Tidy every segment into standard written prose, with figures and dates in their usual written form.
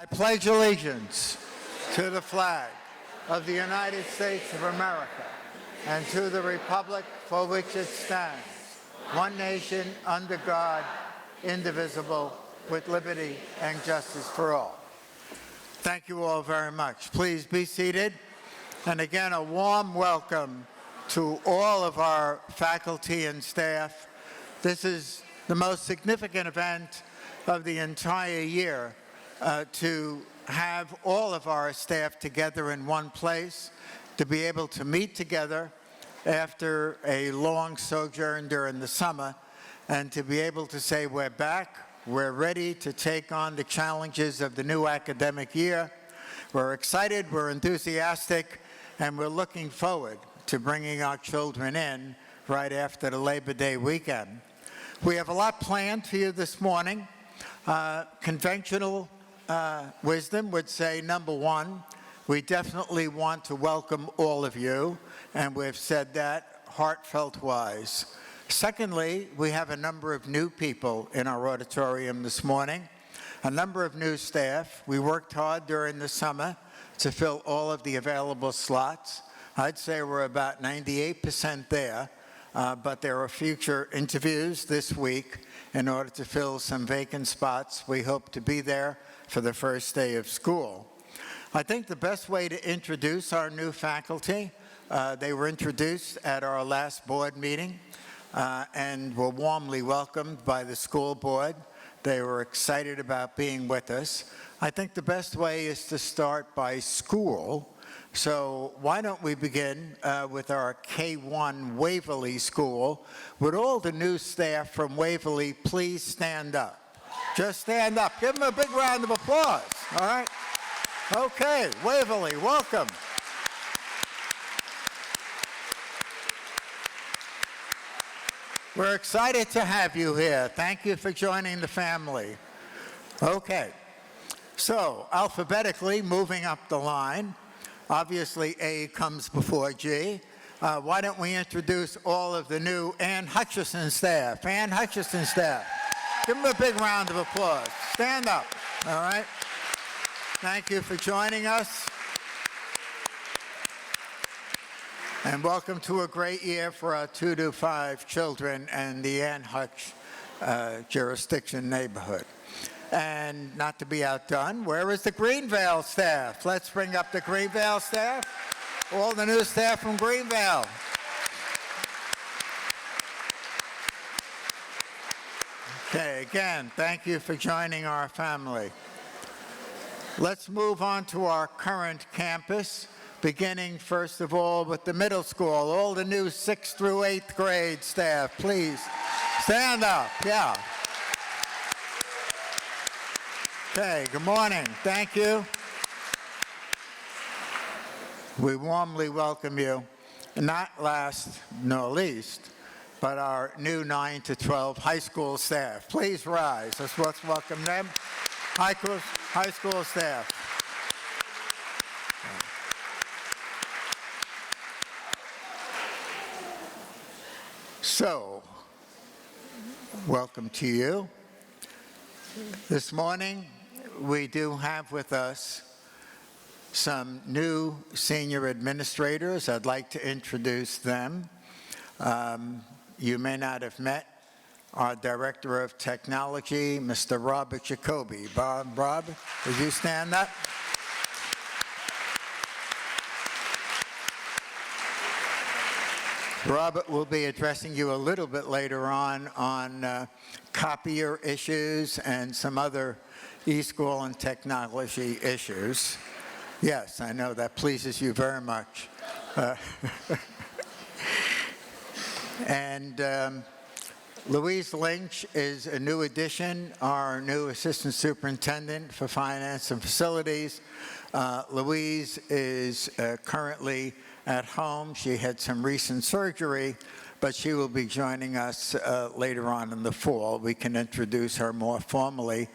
I pledge allegiance to the flag of the United States of America and to the republic for which it stands, one nation under God, indivisible, with liberty and justice for all. Thank you all very much. Please be seated. And again, a warm welcome to all of our faculty and staff. This is the most significant event of the entire year to have all of our staff together in one place, to be able to meet together after a long sojourn during the summer, and to be able to say we're back, we're ready to take on the challenges of the new academic year. We're excited, we're enthusiastic, and we're looking forward to bringing our children in right after the Labor Day weekend. We have a lot planned for you this morning. Conventional wisdom would say, number one, we definitely want to welcome all of you, and we've said that heartfelt-wise. Secondly, we have a number of new people in our auditorium this morning, a number of new staff. We worked hard during the summer to fill all of the available slots. I'd say we're about 98% there, but there are future interviews this week in order to fill some vacant spots. We hope to be there for the first day of school. I think the best way to introduce our new faculty, they were introduced at our last board meeting and were warmly welcomed by the school board. They were excited about being with us. I think the best way is to start by school. So why don't we begin with our K-1 Waverly School. Would all the new staff from Waverly please stand up? Just stand up. Give them a big round of applause, all right? Okay, Waverly, welcome. We're excited to have you here. Thank you for joining the family. Okay, so alphabetically moving up the line, obviously A comes before G. Why don't we introduce all of the new Ann Hutchison staff. Ann Hutchison staff. Give them a big round of applause. Stand up, all right? Thank you for joining us. And welcome to a great year for our 2 to 5 children and the Ann Hutch jurisdiction neighborhood. And not to be outdone, where is the Greenvale staff? Let's bring up the Greenvale staff. All the new staff from Greenvale. Okay, again, thank you for joining our family. Let's move on to our current campus, beginning first of all with the middle school. All the new 6th through 8th grade staff, please stand up. Yeah. Okay, good morning. Thank you. We warmly welcome you, not last nor least, but our new 9 to 12 high school staff. Please rise. Let's welcome them. High school staff. So, welcome to you. This morning, we do have with us some new senior administrators. I'd like to introduce them. You may not have met our Director of Technology, Mr. Robert Jacoby. Rob, would you stand up? Robert will be addressing you a little bit later on copier issues and some other e-school and technology issues. Yes, I know that pleases you very much. And Louise Lynch is a new addition, our new Assistant Superintendent for Finance and Facilities. Louise is currently at home. She had some recent surgery, but she will be joining us later on in the fall. We can introduce her more formally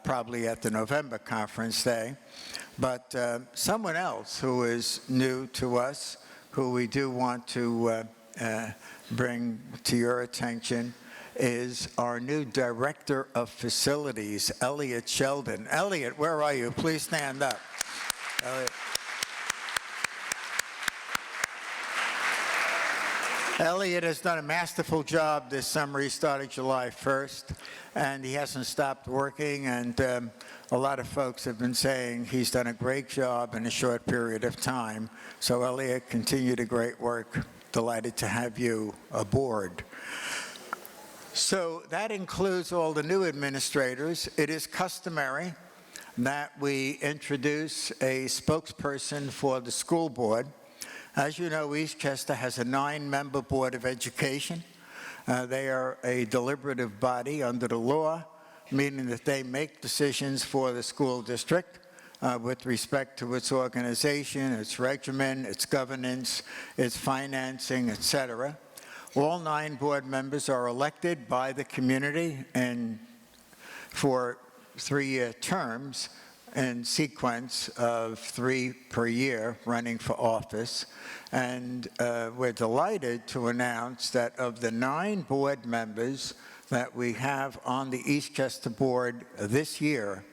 probably at the November conference day. But someone else who is new to us, who we do want to bring to your attention, is our new Director of Facilities, Elliot Sheldon. Elliot, where are you? Please stand up. Elliot. Elliot has done a masterful job this summer. He started July 1st, and he hasn't stopped working, and a lot of folks have been saying he's done a great job in a short period of time. So Elliot, continue the great work. Delighted to have you aboard. So that includes all the new administrators. It is customary that we introduce a spokesperson for the school board. As you know, Eastchester has a 9-member Board of Education. They are a deliberative body under the law, meaning that they make decisions for the school district with respect to its organization, its regimen, its governance, its financing, etc. All 9 board members are elected by the community and for 3-year terms in sequence of 3 per year running for office. And we're delighted to announce that of the 9 board members that we have on the Eastchester board this year,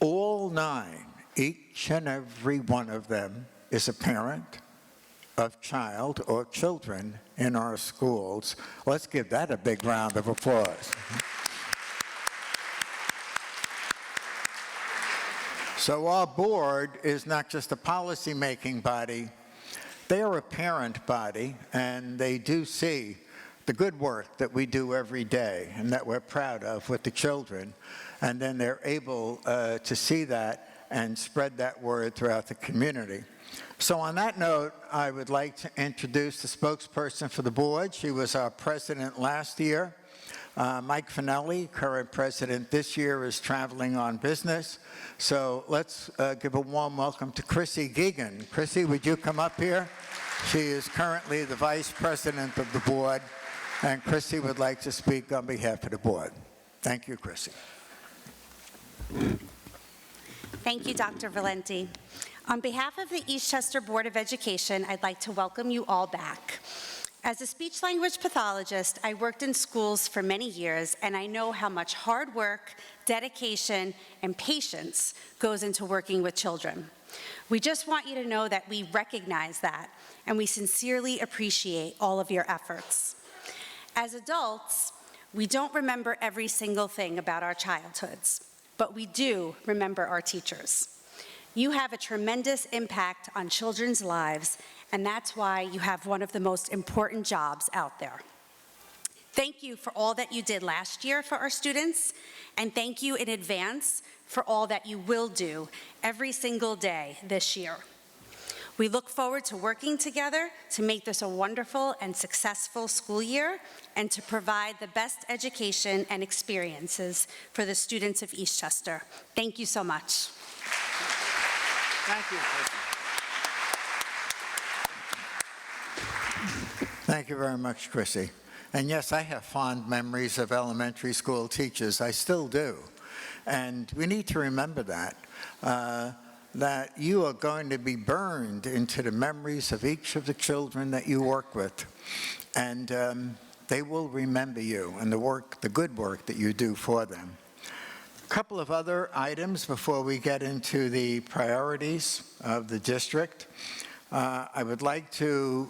all 9, each and every one of them is a parent of child or children in our schools. Let's give that a big round of applause. So our board is not just a policy-making body, they are a parent body, and they do see the good work that we do every day and that we're proud of with the children, and then they're able to see that and spread that word throughout the community. So on that note, I would like to introduce the spokesperson for the board. She was our president last year. Mike Finelli, current president this year, is traveling on business. So let's give a warm welcome to Chrissy Geegan. Chrissy, would you come up here? She is currently the vice president of the board, and Chrissy would like to speak on behalf of the board. Thank you, Chrissy. Thank you, Dr. Valenti. On behalf of the Eastchester Board of Education, I'd like to welcome you all back. As a speech-language pathologist, I worked in schools for many years, and I know how much hard work, dedication, and patience goes into working with children. We just want you to know that we recognize that, and we sincerely appreciate all of your efforts. As adults, we don't remember every single thing about our childhoods, but we do remember our teachers. You have a tremendous impact on children's lives, and that's why you have one of the most important jobs out there. Thank you for all that you did last year for our students, and thank you in advance for all that you will do every single day this year. We look forward to working together to make this a wonderful and successful school year and to provide the best education and experiences for the students of Eastchester. Thank you so much. Thank you, Chrissy. Thank you very much, Chrissy. And yes, I have fond memories of elementary school teachers. I still do. And we need to remember that, that you are going to be burned into the memories of each of the children that you work with. And they will remember you and the good work that you do for them. A couple of other items before we get into the priorities of the district. I would like to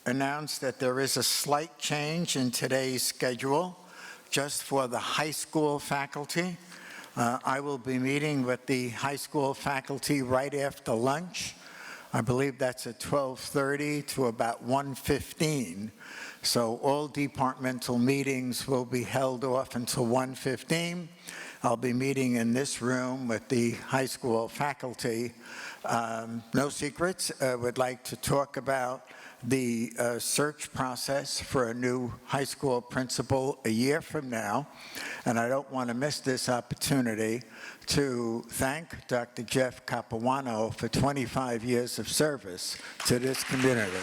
announce that there is a slight change in today's schedule just for the high school faculty. I will be meeting with the high school faculty right after lunch. I believe that's at 12:30 to about 1:15. So all departmental meetings will be held off until 1:15. I'll be meeting in this room with the high school faculty. No secrets, would like to talk about the search process for a new high school principal a year from now. And I don't want to miss this opportunity to thank Dr. Jeff Capuano for 25 years of service to this community.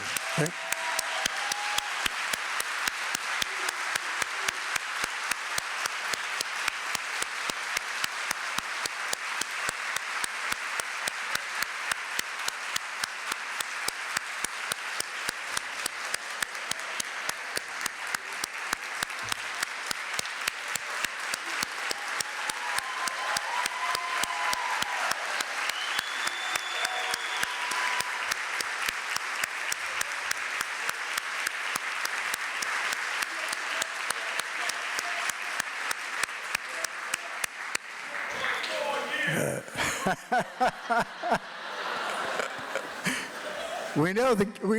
We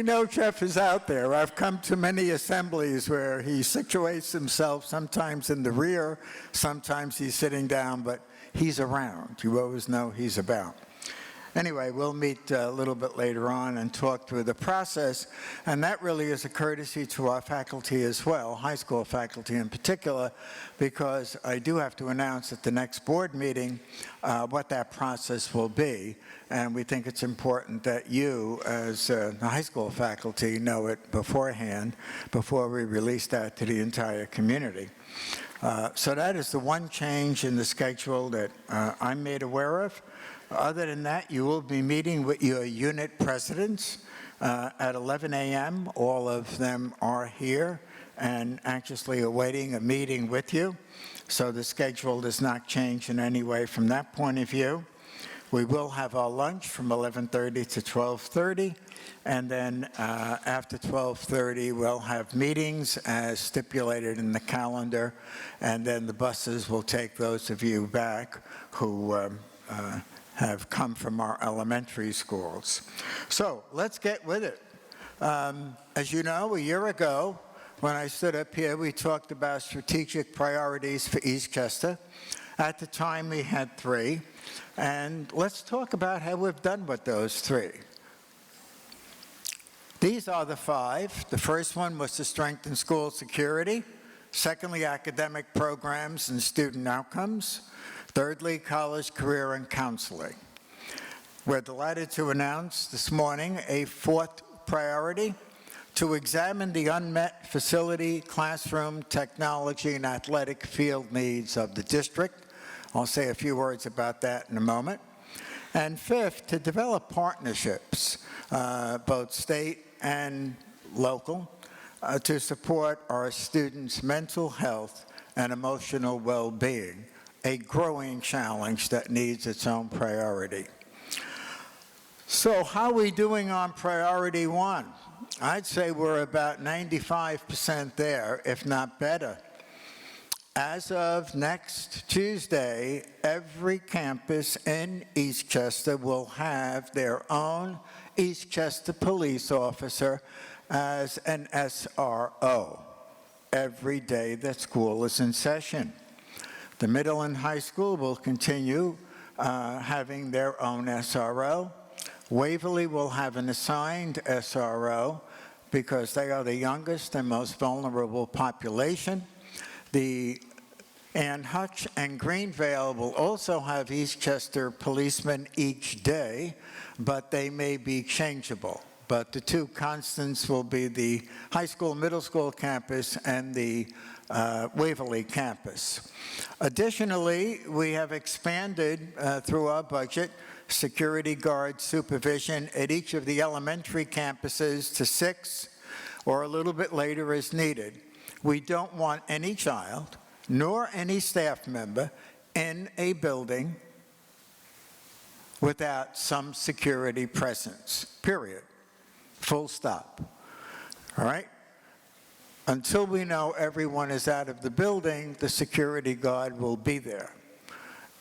know Jeff is out there. I've come to many assemblies where he situates himself, sometimes in the rear, sometimes he's sitting down, but he's around. You always know he's about. Anyway, we'll meet a little bit later on and talk through the process, and that really is a courtesy to our faculty as well, high school faculty in particular, because I do have to announce at the next board meeting what that process will be, and we think it's important that you, as the high school faculty, know it beforehand, before we release that to the entire community. So that is the one change in the schedule that I'm made aware of. Other than that, you will be meeting with your unit presidents at 11 a.m. All of them are here and anxiously awaiting a meeting with you. So the schedule does not change in any way from that point of view. We will have our lunch from 11:30 to 12:30, and then after 12:30, we'll have meetings as stipulated in the calendar, and then the buses will take those of you back who have come from our elementary schools. So let's get with it. As you know, a year ago, when I stood up here, we talked about strategic priorities for Eastchester. At the time, we had 3. And let's talk about how we've done with those 3. These are the 5. The first one was to strengthen school security. Secondly, academic programs and student outcomes. Thirdly, college, career, and counseling. We're delighted to announce this morning a 4th priority, to examine the unmet facility, classroom, technology, and athletic field needs of the district. I'll say a few words about that in a moment. And 5th, to develop partnerships, both state and local, to support our students' mental health and emotional well-being, a growing challenge that needs its own priority. So how are we doing on priority 1? I'd say we're about 95% there, if not better. As of next Tuesday, every campus in Eastchester will have their own Eastchester police officer as an SRO every day that school is in session. The middle and high school will continue having their own SRO. Waverly will have an assigned SRO because they are the youngest and most vulnerable population. The Ann Hutch and Greenvale will also have Eastchester policemen each day, but they may be changeable. But the 2 constants will be the high school, middle school campus and the Waverly campus. Additionally, we have expanded through our budget security guard supervision at each of the elementary campuses to 6 or a little bit later as needed. We don't want any child nor any staff member in a building without some security presence, period. Full stop. All right? Until we know everyone is out of the building, the security guard will be there.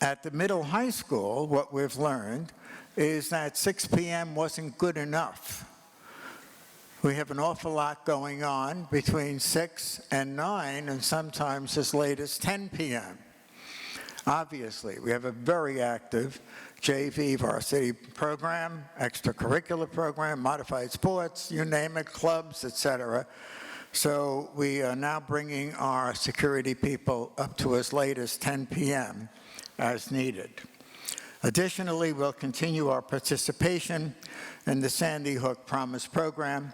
At the middle high school, what we've learned is that 6 p.m. wasn't good enough. We have an awful lot going on between 6 and 9, and sometimes as late as 10 p.m. Obviously, we have a very active JV varsity program, extracurricular program, modified sports, you name it, clubs, etc. So we are now bringing our security people up to as late as 10 p.m. as needed. Additionally, we'll continue our participation in the Sandy Hook Promise program.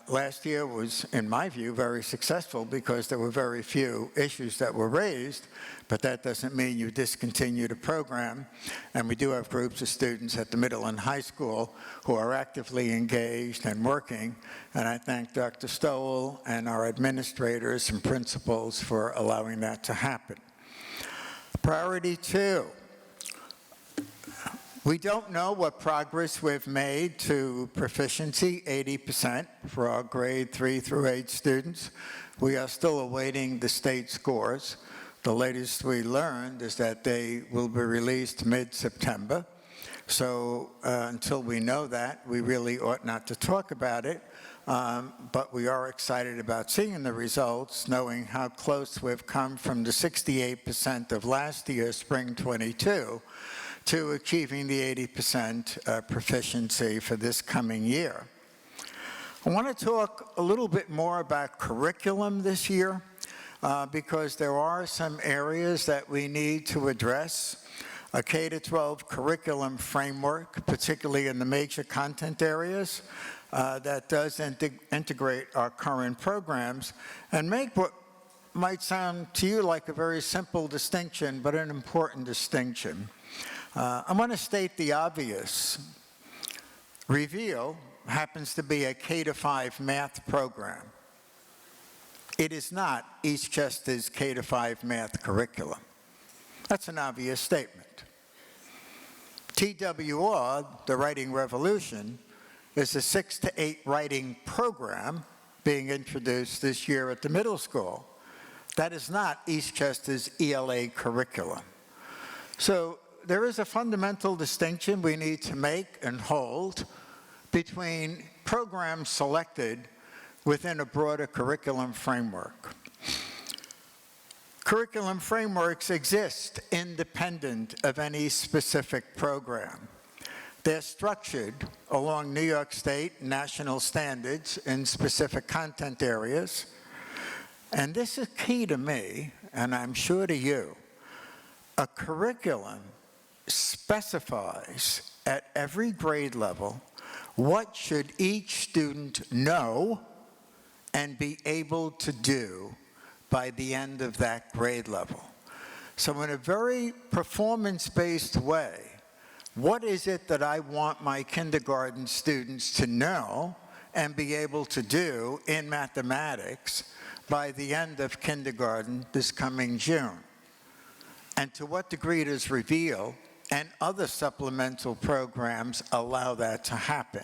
Last year was, in my view, very successful because there were very few issues that were raised, but that doesn't mean you discontinue the program. And we do have groups of students at the middle and high school who are actively engaged and working, and I thank Dr. Stowell and our administrators and principals for allowing that to happen. Priority 2. We don't know what progress we've made to proficiency, 80% for our grade 3 through 8 students. We are still awaiting the state scores. The latest we learned is that they will be released mid-September. So until we know that, we really ought not to talk about it. But we are excited about seeing the results, knowing how close we've come from the 68% of last year, spring 22, to achieving the 80% proficiency for this coming year. I want to talk a little bit more about curriculum this year, because there are some areas that we need to address. A K-12 curriculum framework, particularly in the major content areas, that does integrate our current programs and make what might sound to you like a very simple distinction, but an important distinction. I want to state the obvious. Reveal happens to be a K-5 math program. It is not Eastchester's K-5 math curriculum. That's an obvious statement. TWR, the Writing Revolution, is a 6 to 8 writing program being introduced this year at the middle school. That is not Eastchester's ELA curriculum. So there is a fundamental distinction we need to make and hold between programs selected within a broader curriculum framework. Curriculum frameworks exist independent of any specific program. They're structured along New York State national standards in specific content areas. And this is key to me, and I'm sure to you. A curriculum specifies at every grade level what should each student know and be able to do by the end of that grade level. So in a very performance-based way, what is it that I want my kindergarten students to know and be able to do in mathematics by the end of kindergarten this coming June? And to what degree does Reveal and other supplemental programs allow that to happen?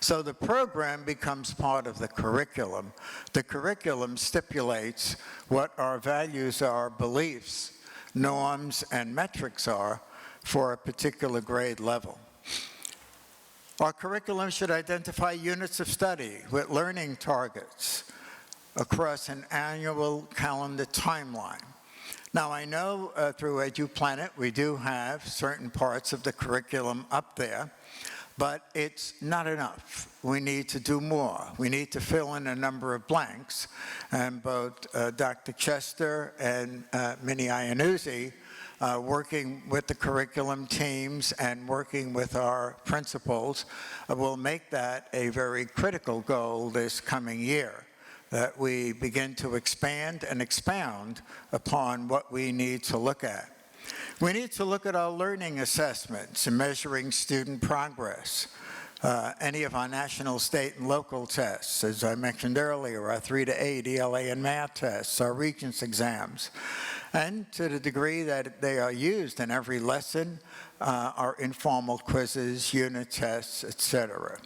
So the program becomes part of the curriculum. The curriculum stipulates what our values are, beliefs, norms, and metrics are for a particular grade level. Our curriculum should identify units of study with learning targets across an annual calendar timeline. Now, I know through EduPlanet we do have certain parts of the curriculum up there, but it's not enough. We need to do more. We need to fill in a number of blanks, and both Dr. Chester and Minnie Iannuzzi, working with the curriculum teams and working with our principals, will make that a very critical goal this coming year, that we begin to expand and expound upon what we need to look at. We need to look at our learning assessments and measuring student progress. Any of our national, state, and local tests, as I mentioned earlier, our 3 to 8 ELA and math tests, our Regents exams, and to the degree that they are used in every lesson, our informal quizzes, unit tests, etc.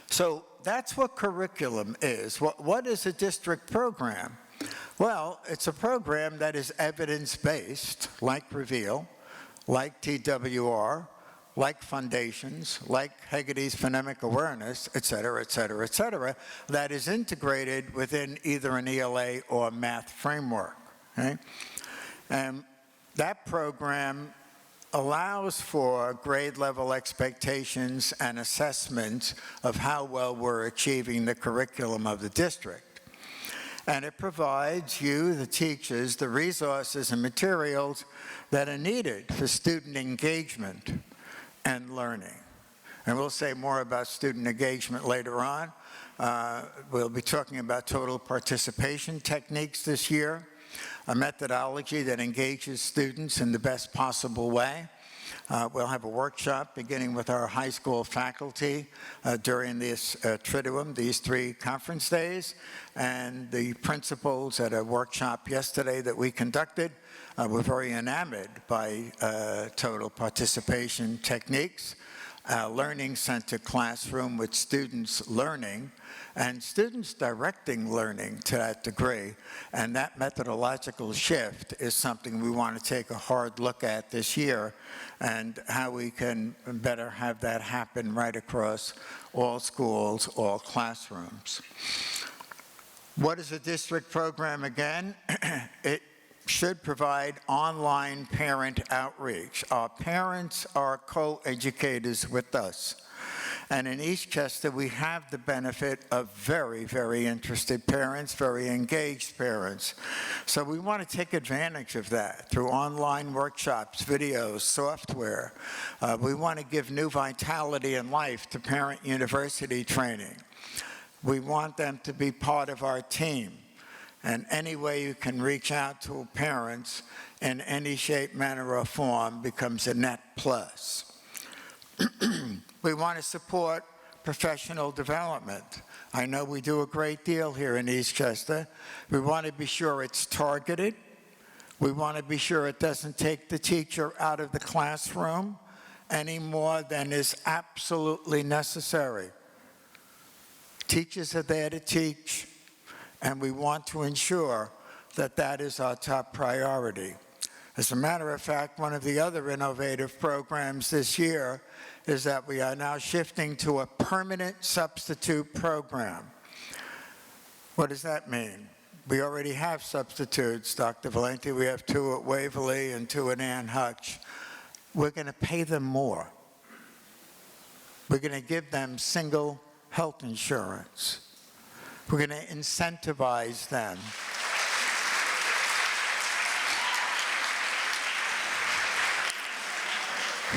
So that's what curriculum is. What is a district program? Well, it's a program that is evidence-based, like Reveal, like TWR, like Foundations, like Hegarty's Phonemic Awareness, et cetera, et cetera, et cetera, that is integrated within either an ELA or math framework. Okay? And that program allows for grade level expectations and assessments of how well we're achieving the curriculum of the district. And it provides you, the teachers, the resources and materials that are needed for student engagement and learning. And we'll say more about student engagement later on. We'll be talking about total participation techniques this year, a methodology that engages students in the best possible way. We'll have a workshop beginning with our high school faculty during this Triduum, these 3 conference days. And the principals at a workshop yesterday that we conducted were very enamored by total participation techniques. learning center classroom with students learning and students directing learning to that degree. And that methodological shift is something we want to take a hard look at this year and how we can better have that happen right across all schools, all classrooms. What is a district program again? It should provide online parent outreach. Our parents are co-educators with us. And in Eastchester, we have the benefit of very, very interested parents, very engaged parents. So we want to take advantage of that through online workshops, videos, software. We want to give new vitality and life to parent university training. We want them to be part of our team. And any way you can reach out to parents in any shape, manner, or form becomes a net plus. We want to support professional development. I know we do a great deal here in Eastchester. We want to be sure it's targeted. We want to be sure it doesn't take the teacher out of the classroom any more than is absolutely necessary. Teachers are there to teach, and we want to ensure that that is our top priority. As a matter of fact, one of the other innovative programs this year is that we are now shifting to a permanent substitute program. What does that mean? We already have substitutes, Dr. Valenti. We have 2 at Waverly and 2 at Ann Hutch. We're going to pay them more. We're going to give them single health insurance. We're going to incentivize them.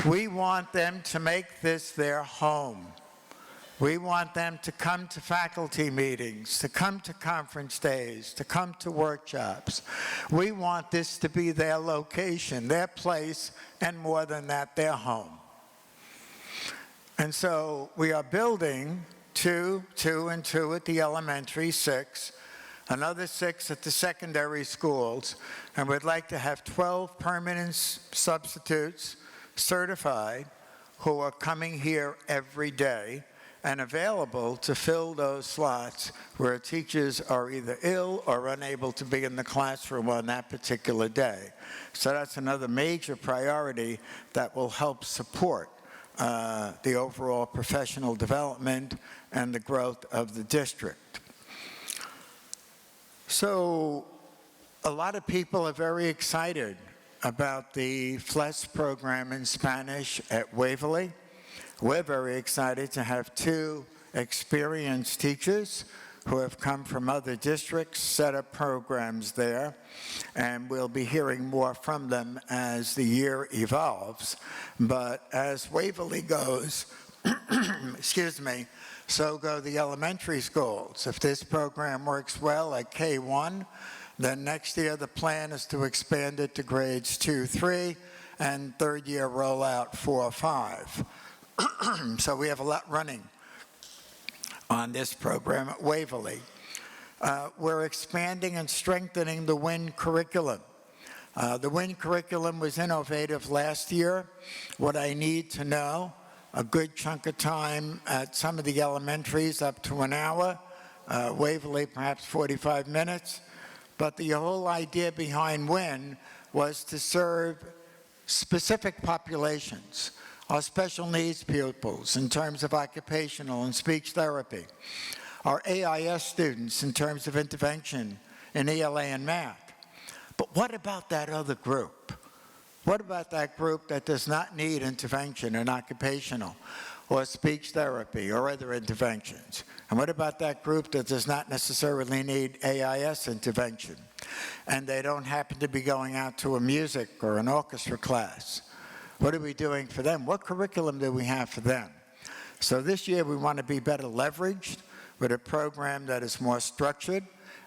We want them to make this their home. We want them to come to faculty meetings, to come to conference days, to come to workshops. We want this to be their location, their place, and more than that, their home. And so we are building 2, 2, and 2 at the elementary, 6, another 6 at the secondary schools, and we'd like to have 12 permanent substitutes certified who are coming here every day and available to fill those slots where teachers are either ill or unable to be in the classroom on that particular day. So that's another major priority that will help support the overall professional development and the growth of the district. So a lot of people are very excited about the FLES program in Spanish at Waverly. We're very excited to have 2 experienced teachers who have come from other districts, set up programs there, and we'll be hearing more from them as the year evolves. But as Waverly goes, excuse me, so go the elementary schools. If this program works well at K1, then next year the plan is to expand it to grades 2, 3, and third year rollout 4, 5. So we have a lot running on this program at Waverly. We're expanding and strengthening the WIN curriculum. The WIN curriculum was innovative last year. What I need to know, a good chunk of time at some of the elementaries up to an hour, Waverly perhaps 45 minutes. But the whole idea behind WIN was to serve specific populations, our special needs pupils in terms of occupational and speech therapy, our AIS students in terms of intervention in ELA and math. But what about that other group? What about that group that does not need intervention in occupational or speech therapy or other interventions? And what about that group that does not necessarily need AIS intervention and they don't happen to be going out to a music or an orchestra class? What are we doing for them? What curriculum do we have for them? So this year we want to be better leveraged with a program that is more structured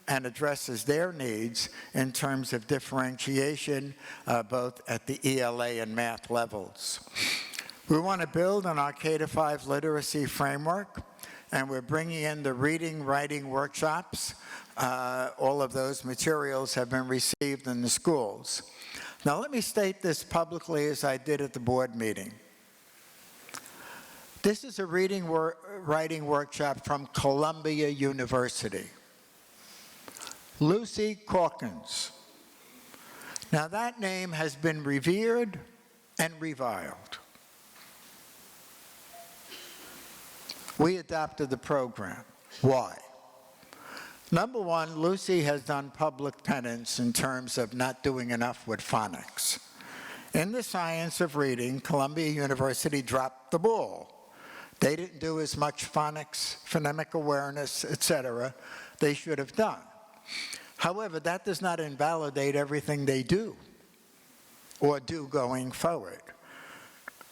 and addresses their needs in terms of differentiation, both at the ELA and math levels. We want to build on our K-5 literacy framework, and we're bringing in the reading, writing workshops. All of those materials have been received in the schools. Now let me state this publicly as I did at the board meeting. This is a writing workshop from Columbia University. Lucy Calkins. Now that name has been revered and reviled. We adopted the program. Why? Number one, Lucy has done public penance in terms of not doing enough with phonics. In the science of reading, Columbia University dropped the ball. They didn't do as much phonics, phonemic awareness, etc. they should have done. However, that does not invalidate everything they do or do going forward.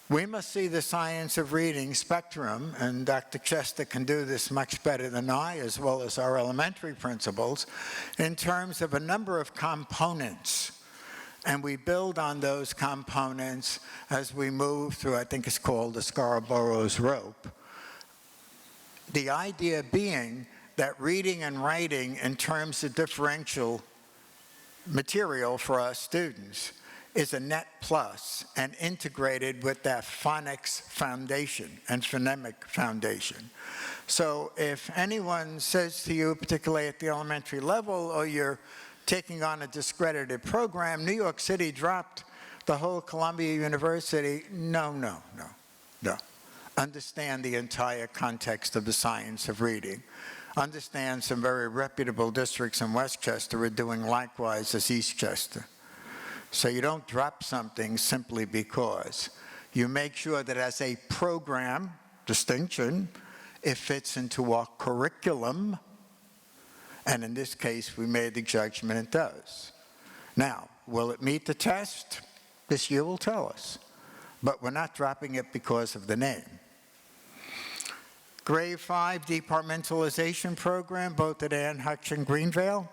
We must see the science of reading spectrum, and Dr. Chester can do this much better than I, as well as our elementary principals, in terms of a number of components. And we build on those components as we move through, I think it's called the Scarborough's rope. The idea being that reading and writing in terms of differential material for our students is a net plus and integrated with that phonics foundation and phonemic foundation. So if anyone says to you, particularly at the elementary level, or you're taking on a discredited program, New York City dropped the whole Columbia University, no. Understand the entire context of the science of reading. Understand some very reputable districts in Westchester are doing likewise as Eastchester. So you don't drop something simply because. You make sure that as a program distinction, it fits into our curriculum. And in this case, we made the judgment it does. Now, will it meet the test? This year will tell us. But we're not dropping it because of the name. Grade 5 departmentalization program, both at Ann Hutch and Greenvale.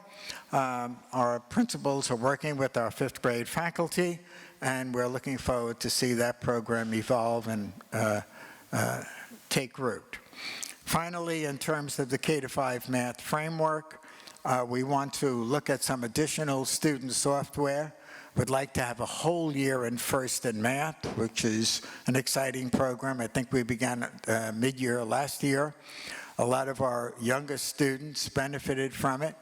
Our principals are working with our 5th grade faculty, and we're looking forward to see that program evolve and take root. Finally, in terms of the K-5 math framework, we want to look at some additional student software. We'd like to have a whole year in First in Math, which is an exciting program. I think we began mid-year last year. A lot of our youngest students benefited from it.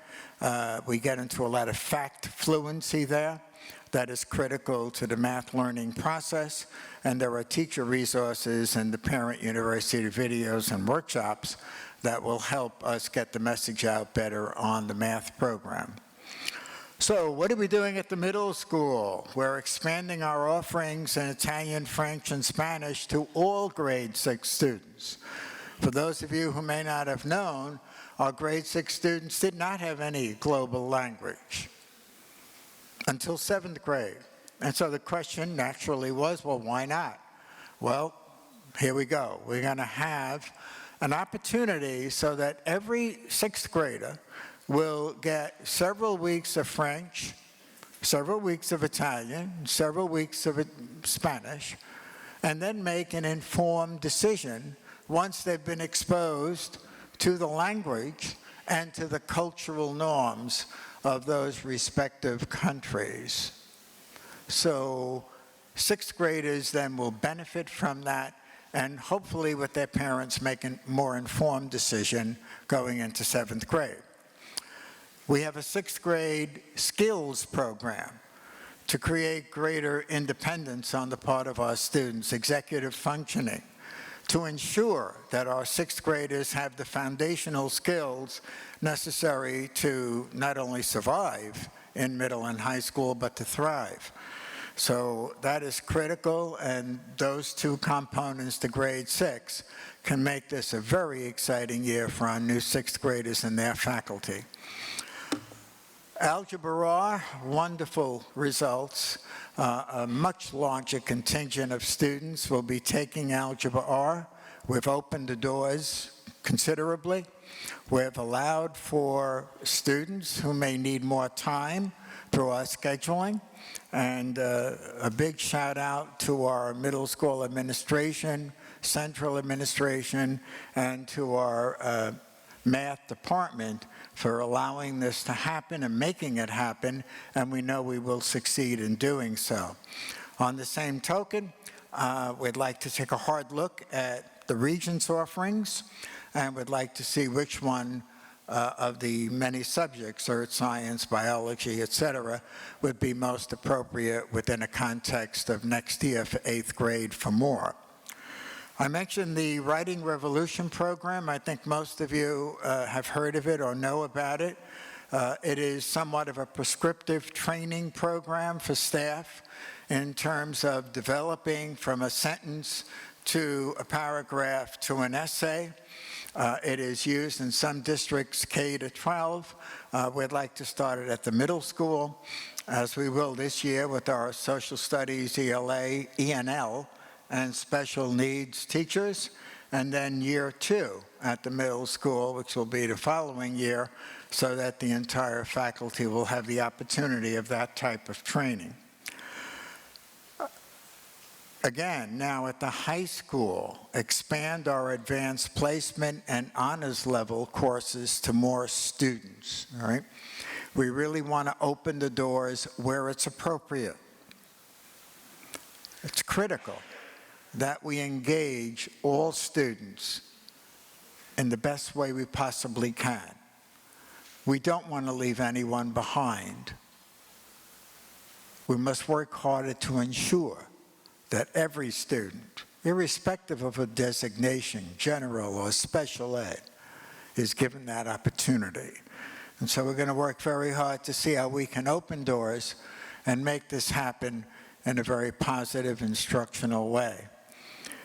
We get into a lot of fact fluency there that is critical to the math learning process. And there are teacher resources and the parent university videos and workshops that will help us get the message out better on the math program. So what are we doing at the middle school? We're expanding our offerings in Italian, French, and Spanish to all grade 6 students. For those of you who may not have known, our grade 6 students did not have any global language until 7th grade. And so the question naturally was, well, why not? Well, here we go. We're going to have an opportunity so that every 6th grader will get several weeks of French, several weeks of Italian, several weeks of Spanish, and then make an informed decision once they've been exposed to the language and to the cultural norms of those respective countries. So 6th graders then will benefit from that, and hopefully with their parents make a more informed decision going into 7th grade. We have a 6th grade skills program to create greater independence on the part of our students, executive functioning, to ensure that our 6th graders have the foundational skills necessary to not only survive in middle and high school, but to thrive. So that is critical, and those 2 components to grade 6 can make this a very exciting year for our new 6th graders and their faculty. Algebra R, wonderful results. A much larger contingent of students will be taking Algebra R. We've opened the doors considerably. We've allowed for students who may need more time through our scheduling. And a big shout out to our middle school administration, central administration, and to our math department for allowing this to happen and making it happen, and we know we will succeed in doing so. On the same token, we'd like to take a hard look at the Regents' offerings and would like to see which one of the many subjects, earth science, biology, etc., would be most appropriate within a context of next year for 8th grade for more. I mentioned the Writing Revolution program. I think most of you have heard of it or know about it. It is somewhat of a prescriptive training program for staff in terms of developing from a sentence to a paragraph to an essay. It is used in some districts K to 12. We'd like to start it at the middle school, as we will this year with our social studies, ELA, ENL, and special needs teachers, and then year 2 at the middle school, which will be the following year, so that the entire faculty will have the opportunity of that type of training. Again, now at the high school, expand our advanced placement and honors level courses to more students, all right? We really want to open the doors where it's appropriate. It's critical that we engage all students in the best way we possibly can. We don't want to leave anyone behind. We must work harder to ensure that every student, irrespective of a designation, general or special ed, is given that opportunity. And so we're going to work very hard to see how we can open doors and make this happen in a very positive, instructional way.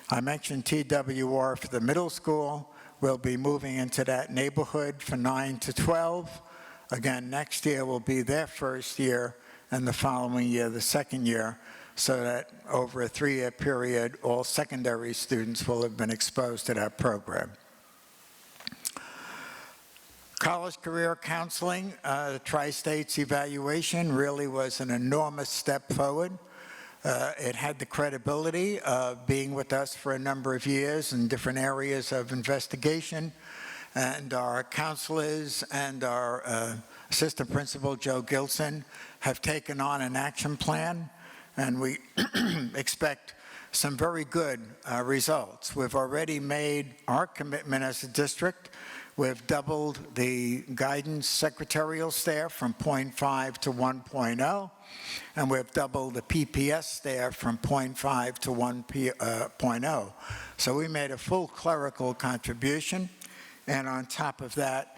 I mentioned TWR for the middle school. We'll be moving into that neighborhood for 9 to 12. Again, next year will be their first year, and the following year, the second year, so that over a 3-year period, all secondary students will have been exposed to that program. College career counseling, the Tri-States evaluation really was an enormous step forward. It had the credibility of being with us for a number of years in different areas of investigation, and our counselors and our assistant principal, Joe Gilson, have taken on an action plan, and we expect some very good results. We've already made our commitment as a district. We've doubled the guidance secretarial staff from 0.5 to 1.0, and we've doubled the PPS staff from 0.5 to 1.0. So we made a full clerical contribution, and on top of that,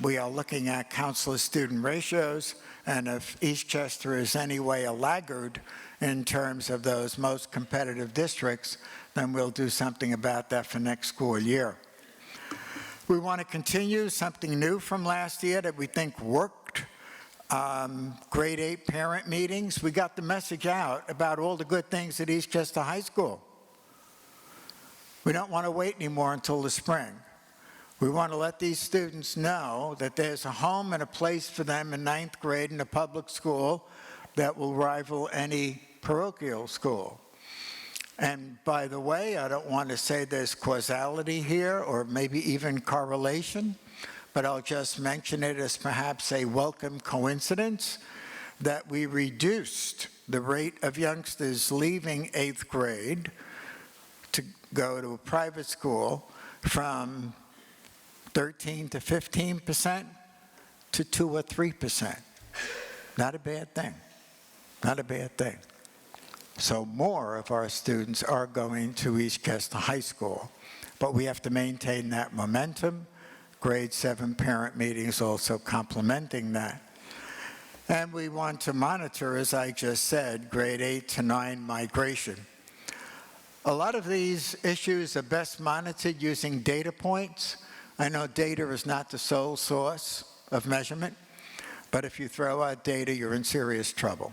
we are looking at counselor-student ratios, and if Eastchester is any way a laggard in terms of those most competitive districts, then we'll do something about that for next school year. We want to continue something new from last year that we think worked. Grade 8 parent meetings. We got the message out about all the good things at Eastchester High School. We don't want to wait anymore until the spring. We want to let these students know that there's a home and a place for them in 9th grade in a public school that will rival any parochial school. And by the way, I don't want to say there's causality here or maybe even correlation, but I'll just mention it as perhaps a welcome coincidence that we reduced the rate of youngsters leaving 8th grade to go to a private school from 13 to 15% to 2 or 3%. Not a bad thing. Not a bad thing. So more of our students are going to Eastchester High School, but we have to maintain that momentum. Grade 7 parent meetings also complementing that. And we want to monitor, as I just said, grade 8 to 9 migration. A lot of these issues are best monitored using data points. I know data is not the sole source of measurement, but if you throw out data, you're in serious trouble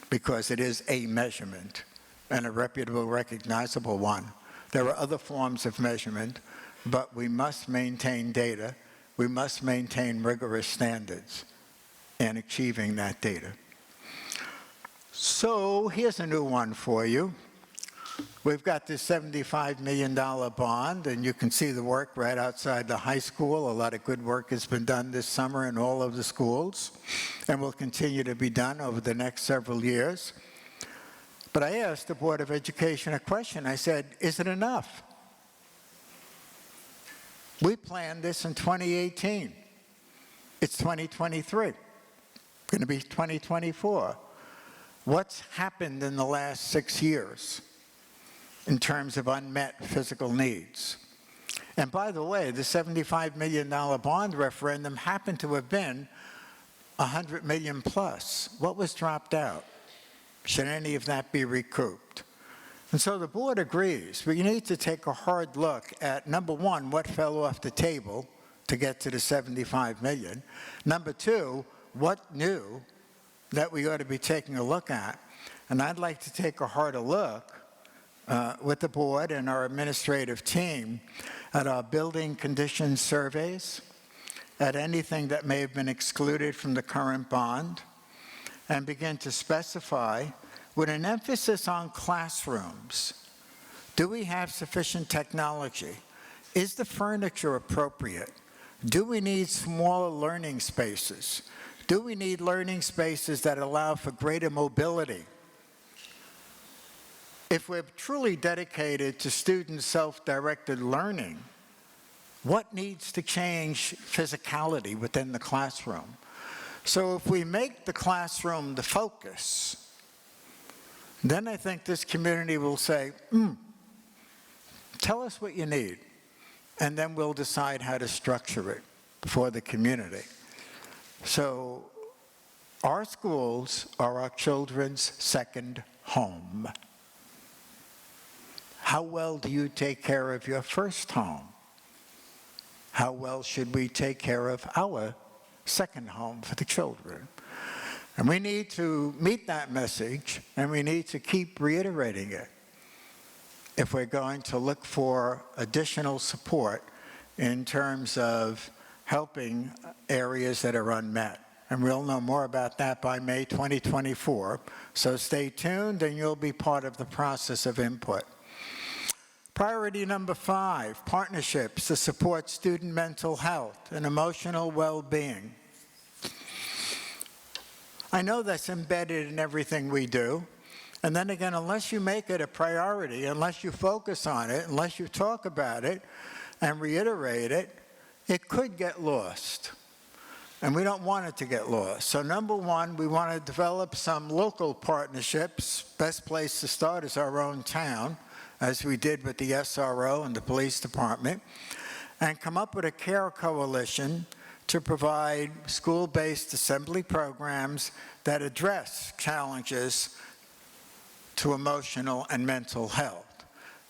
because it is a measurement and a reputable, recognizable one. There are other forms of measurement, but we must maintain data. We must maintain rigorous standards in achieving that data. So here's a new one for you. We've got this $75 million bond, and you can see the work right outside the high school. A lot of good work has been done this summer in all of the schools, and will continue to be done over the next several years. But I asked the Board of Education a question. I said, is it enough? We planned this in 2018. It's 2023. Going to be 2024. What's happened in the last 6 years in terms of unmet physical needs? And by the way, the $75 million bond referendum happened to have been $100 million plus. What was dropped out? Should any of that be recouped? And so the board agrees. We need to take a hard look at, number one, what fell off the table to get to the $75 million. Number two, what new that we ought to be taking a look at. And I'd like to take a harder look with the board and our administrative team at our building conditions surveys, at anything that may have been excluded from the current bond, and begin to specify, with an emphasis on classrooms, do we have sufficient technology? Is the furniture appropriate? Do we need smaller learning spaces? Do we need learning spaces that allow for greater mobility? If we're truly dedicated to student self-directed learning, what needs to change physicality within the classroom? So if we make the classroom the focus, then I think this community will say, tell us what you need, and then we'll decide how to structure it for the community. So our schools are our children's second home. How well do you take care of your first home? How well should we take care of our second home for the children? And we need to meet that message, and we need to keep reiterating it if we're going to look for additional support in terms of helping areas that are unmet. And we'll know more about that by May 2024. So stay tuned, and you'll be part of the process of input. Priority number 5, partnerships to support student mental health and emotional well-being. I know that's embedded in everything we do. And then again, unless you make it a priority, unless you focus on it, unless you talk about it and reiterate it, it could get lost. And we don't want it to get lost. So number one, we want to develop some local partnerships. Best place to start is our own town, as we did with the SRO and the police department, and come up with a care coalition to provide school-based assembly programs that address challenges to emotional and mental health.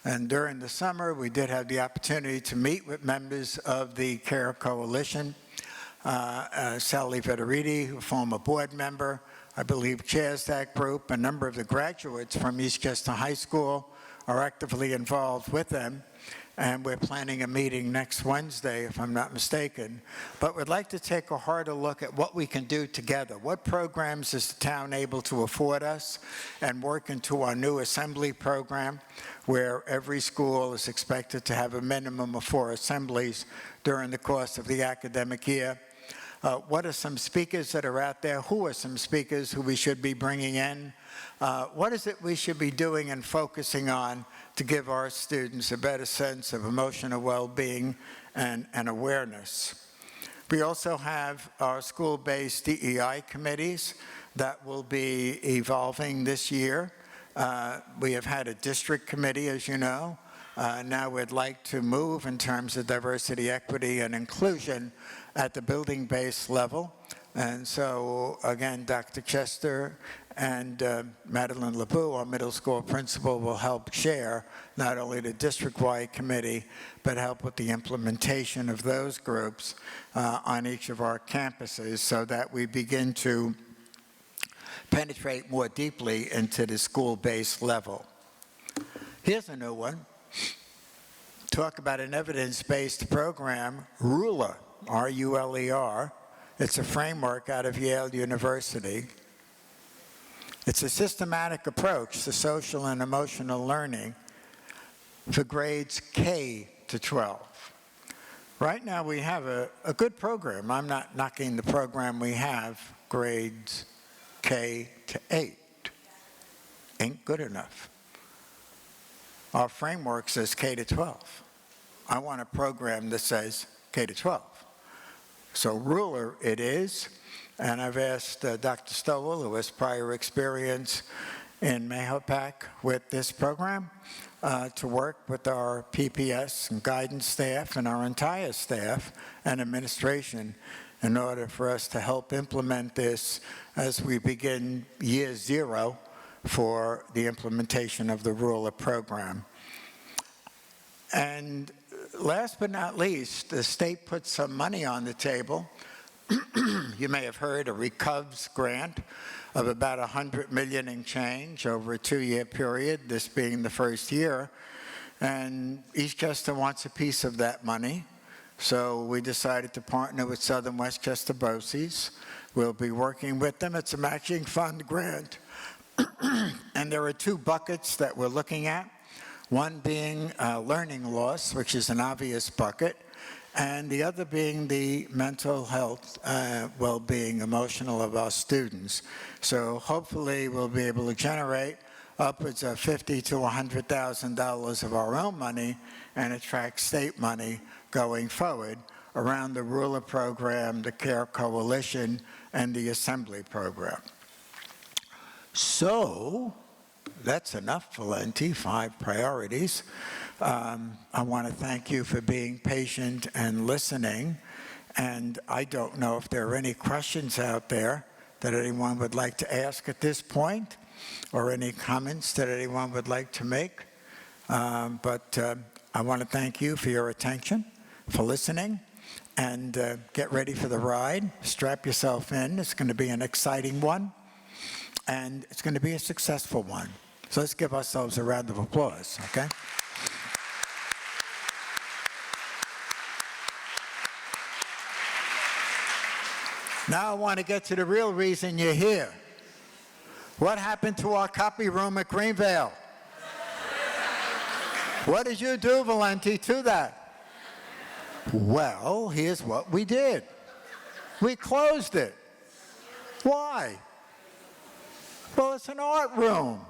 And during the summer, we did have the opportunity to meet with members of the care coalition. Sally Vetteriti, a former board member, I believe chairs that group. A number of the graduates from Eastchester High School are actively involved with them, and we're planning a meeting next Wednesday, if I'm not mistaken. But we'd like to take a harder look at what we can do together. What programs is the town able to afford us, and work into our new assembly program, where every school is expected to have a minimum of 4 assemblies during the course of the academic year. What are some speakers that are out there? Who are some speakers who we should be bringing in? What is it we should be doing and focusing on to give our students a better sense of emotional well-being and awareness? We also have our school-based DEI committees that will be evolving this year. We have had a district committee, as you know. Now we'd like to move in terms of diversity, equity, and inclusion at the building-based level. And so, again, Dr. Chester and Madeline LeBou, our middle school principal, will help chair not only the district-wide committee, but help with the implementation of those groups on each of our campuses, so that we begin to penetrate more deeply into the school-based level. Here's a new one. Talk about an evidence-based program, RULER, R-U-L-E-R. It's a framework out of Yale University. It's a systematic approach to social and emotional learning for grades K to 12. Right now we have a good program. I'm not knocking the program we have, grades K to 8. Ain't good enough. Our framework says K to 12. I want a program that says K-12. So ruler it is, and I've asked Dr. Stowell, who has prior experience in Mahopac with this program, to work with our PPS and guidance staff and our entire staff and administration in order for us to help implement this as we begin year 0 for the implementation of the ruler program. And last but not least, the state put some money on the table. You may have heard a RECOVS grant of about $100 million and change over a 2-year period, this being the first year. And Eastchester wants a piece of that money. So we decided to partner with Southern Westchester BOCES. We'll be working with them. It's a matching fund grant. And there are 2 buckets that we're looking at. One being learning loss, which is an obvious bucket, and the other being the mental health, well-being, emotional of our students. So hopefully we'll be able to generate upwards of $50,000 to $100,000 of our own money and attract state money going forward around the ruler program, the CARE Coalition, and the assembly program. So that's enough, Valenti, 5 priorities. I want to thank you for being patient and listening. And I don't know if there are any questions out there that anyone would like to ask at this point, or any comments that anyone would like to make. But I want to thank you for your attention, for listening, and get ready for the ride. Strap yourself in. It's going to be an exciting one, and it's going to be a successful one. So let's give ourselves a round of applause, okay? Now I want to get to the real reason you're here. What happened to our copy room at Greenvale? What did you do, Valenti, to that? Well, here's what we did. We closed it. Why? Well, it's an art room.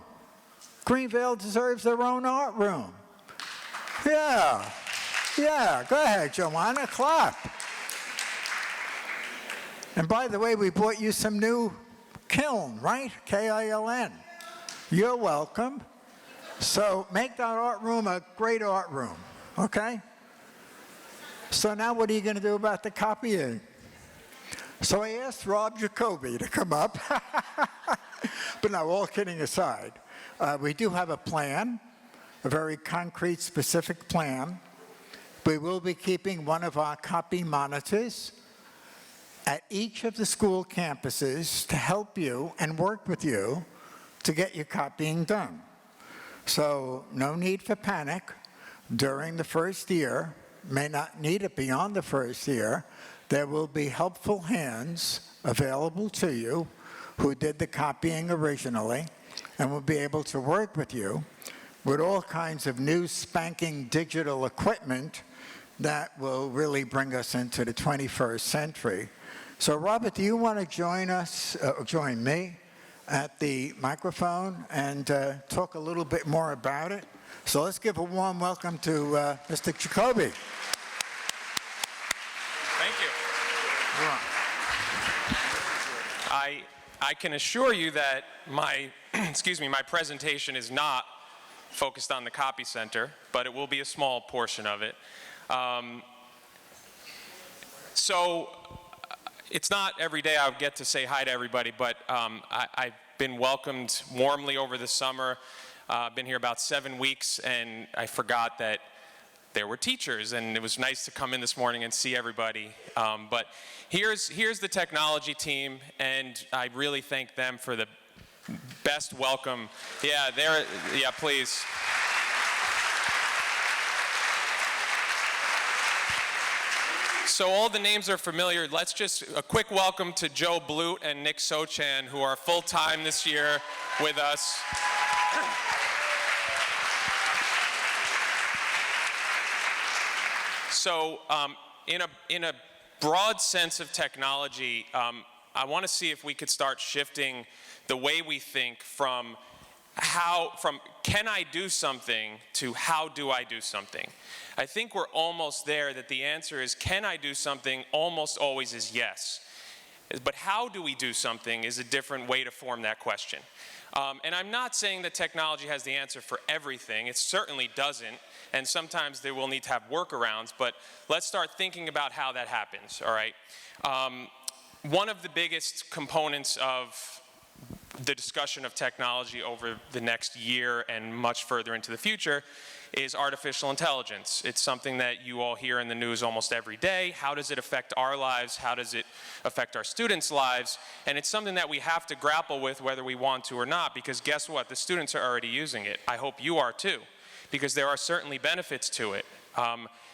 Greenvale deserves their own art room. Yeah, go ahead, Joanna, clap. And by the way, we bought you some new kiln, right? K-I-L-N. You're welcome. So make that art room a great art room, okay? So now what are you going to do about the copying? So I asked Rob Jacoby to come up. But no, all kidding aside, we do have a plan, a very concrete, specific plan. We will be keeping one of our copy monitors at each of the school campuses to help you and work with you to get your copying done. So no need for panic during the first year, may not need it beyond the first year. There will be helpful hands available to you who did the copying originally and will be able to work with you with all kinds of new spanking digital equipment that will really bring us into the 21st century. So Robert, do you want to join us, join me at the microphone and talk a little bit more about it? So let's give a warm welcome to Mr. Jacoby. Thank you. I can assure you that my, my presentation is not focused on the copy center, but it will be a small portion of it. So it's not every day I would get to say hi to everybody, but I've been welcomed warmly over the summer. I've been here about 7 weeks, and I forgot that there were teachers, and it was nice to come in this morning and see everybody. But here's the technology team, and I really thank them for the best welcome. Yeah, please. So all the names are familiar. Let's just, a quick welcome to Joe Blute and Nick Sochan, who are full-time this year with us. So in a broad sense of technology, I want to see if we could start shifting the way we think from from can I do something to how do I do something. I think we're almost there, that the answer is can I do something almost always is yes. But how do we do something is a different way to form that question. And I'm not saying that technology has the answer for everything. It certainly doesn't. And sometimes they will need to have workarounds. But let's start thinking about how that happens, all right? One of the biggest components of the discussion of technology over the next year and much further into the future is artificial intelligence. It's something that you all hear in the news almost every day. How does it affect our lives? How does it affect our students' lives? And it's something that we have to grapple with whether we want to or not, because guess what? The students are already using it. I hope you are too, because there are certainly benefits to it.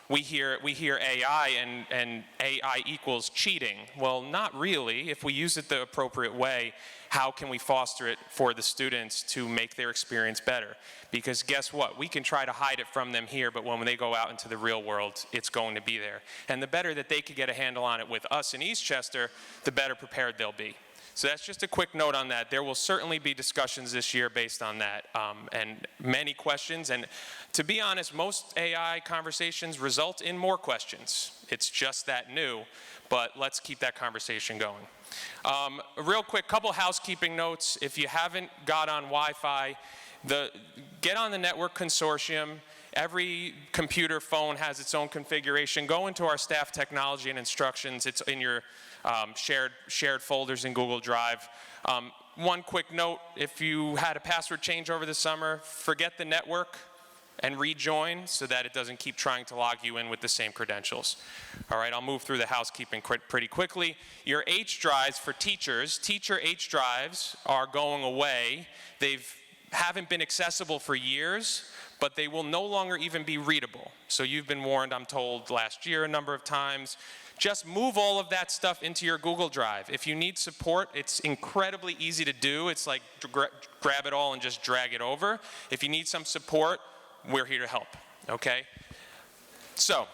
We hear AI and AI equals cheating. Well, not really. If we use it the appropriate way, how can we foster it for the students to make their experience better? Because guess what? We can try to hide it from them here, but when they go out into the real world, it's going to be there. And the better that they could get a handle on it with us in Eastchester, the better prepared they'll be. So that's just a quick note on that. There will certainly be discussions this year based on that, and many questions. And to be honest, most AI conversations result in more questions. It's just that new, but let's keep that conversation going. Real quick, couple housekeeping notes. If you haven't got on Wi-Fi, get on the network consortium. Every computer, phone has its own configuration. Go into our staff technology and instructions. It's in your shared folders in Google Drive. One quick note, if you had a password change over the summer, forget the network and rejoin so that it doesn't keep trying to log you in with the same credentials. All right, I'll move through the housekeeping pretty quickly. Your H drives for teachers, teacher H drives are going away. They haven't been accessible for years, but they will no longer even be readable. So you've been warned, I'm told, last year a number of times. Just move all of that stuff into your Google Drive. If you need support, it's incredibly easy to do. It's like grab it all and just drag it over. If you need some support, we're here to help, okay? So,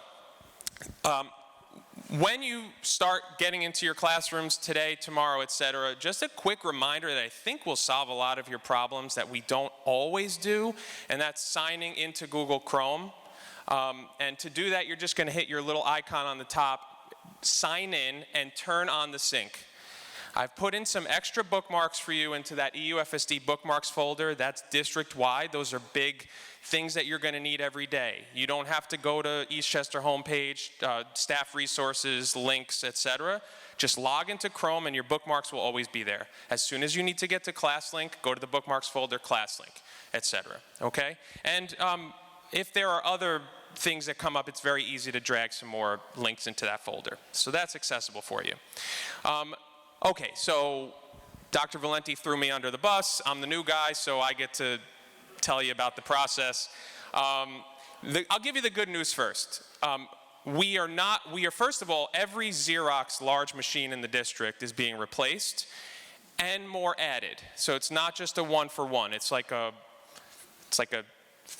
when you start getting into your classrooms today, tomorrow, et cetera, just a quick reminder that I think will solve a lot of your problems that we don't always do, and that's signing into Google Chrome. And to do that, you're just gonna hit your little icon on the top, sign in, and turn on the sync. I've put in some extra bookmarks for you into that EUFSD bookmarks folder. That's district-wide. Those are big things that you're going to need every day. You don't have to go to Eastchester homepage, staff resources, links, etc. Just log into Chrome and your bookmarks will always be there. As soon as you need to get to ClassLink, go to the bookmarks folder, ClassLink, etc. Okay? And if there are other things that come up, it's very easy to drag some more links into that folder. So that's accessible for you. Okay, so Dr. Valenti threw me under the bus. I'm the new guy, so I get to tell you about the process. I'll give you the good news first. We are first of all, every Xerox large machine in the district is being replaced and more added. So it's not just a 1-for-1. It's like a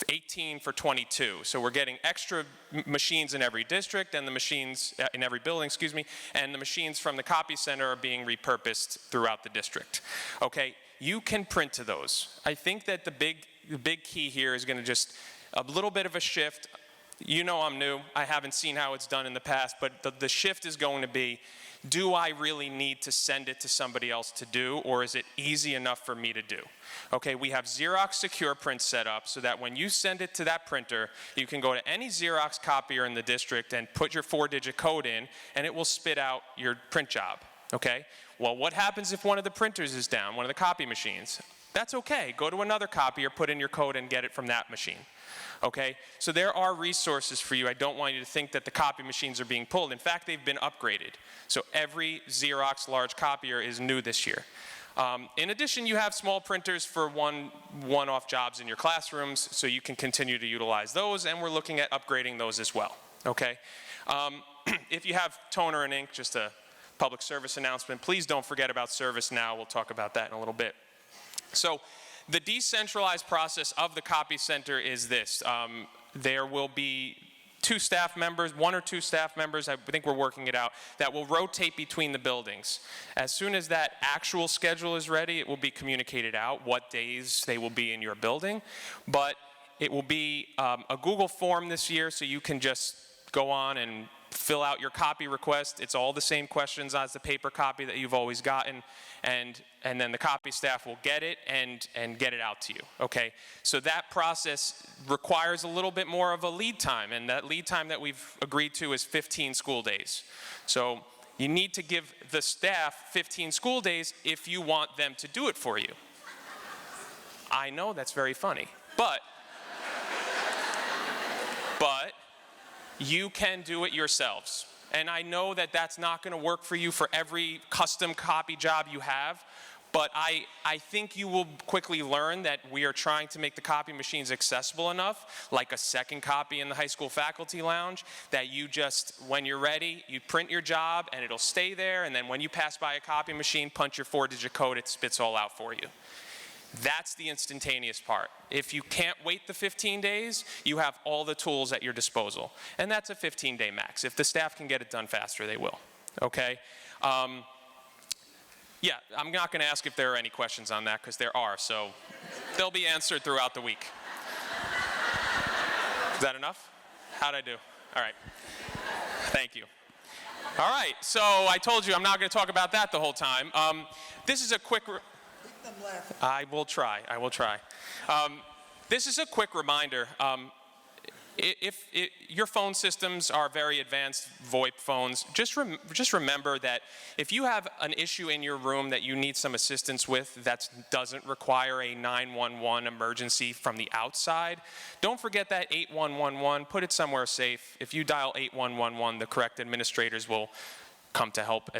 18 for 22. So we're getting extra machines in every district and the machines in every building, excuse me, and the machines from the copy center are being repurposed throughout the district. Okay, you can print to those. I think that the big key here is gonna just a little bit of a shift. You know I'm new, I haven't seen how it's done in the past, but the shift is going to be, do I really need to send it to somebody else to do, or is it easy enough for me to do? Okay, we have Xerox Secure Print set up so that when you send it to that printer, you can go to any Xerox copier in the district and put your 4-digit code in, and it will spit out your print job, okay? Well, what happens if one of the printers is down, one of the copy machines? That's okay, go to another copier, put in your code, and get it from that machine. Okay, so there are resources for you. I don't want you to think that the copy machines are being pulled. In fact, they've been upgraded. So every Xerox large copier is new this year. In addition, you have small printers for one-off jobs in your classrooms, so you can continue to utilize those, and we're looking at upgrading those as well, okay? If you have toner and ink, just a public service announcement, please don't forget about ServiceNow. We'll talk about that in a little bit. So, the decentralized process of the copy center is this. There will be two staff members, one or two staff members, I think we're working it out, that will rotate between the buildings. As soon as that actual schedule is ready, it will be communicated out what days they will be in your building. But it will be a Google form this year, so you can just go on and fill out your copy request. It's all the same questions as the paper copy that you've always gotten, and then the copy staff will get it and get it out to you, okay? So that process requires a little bit more of a lead time, and that lead time that we've agreed to is 15 school days. So you need to give the staff 15 school days if you want them to do it for you. I know that's very funny, but you can do it yourselves. And I know that that's not going to work for you for every custom copy job you have, but I think you will quickly learn that we are trying to make the copy machines accessible enough, like a second copy in the high school faculty lounge, that you just, when you're ready, you print your job and it'll stay there, and then when you pass by a copy machine, punch your 4-digit code, it spits all out for you. That's the instantaneous part. If you can't wait the 15 days, you have all the tools at your disposal. And that's a 15-day max. If the staff can get it done faster, they will, okay? Yeah, I'm not gonna ask if there are any questions on that, because there are, so they'll be answered throughout the week. Is that enough? How'd I do? All right, thank you. All right, so I told you I'm not gonna talk about that the whole time. This is a quick, I will try. This is a quick reminder. If your phone systems are very advanced VoIP phones, just remember that if you have an issue in your room that you need some assistance with that doesn't require a 911 emergency from the outside, don't forget that 8111, put it somewhere safe. If you dial 8111, the correct administrators will come to help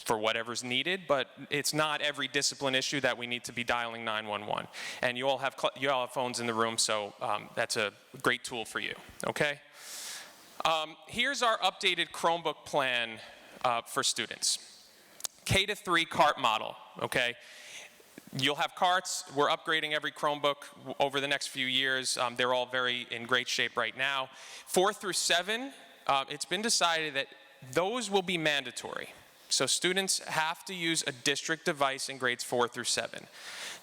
for whatever's needed, but it's not every discipline issue that we need to be dialing 911. And you all have phones in the room, so that's a great tool for you, okay? Here's our updated Chromebook plan for students. K-3 cart model, okay? You'll have carts. We're upgrading every Chromebook over the next few years. They're all in great shape right now. 4 through 7, it's been decided that those will be mandatory. So students have to use a district device in grades 4 through 7.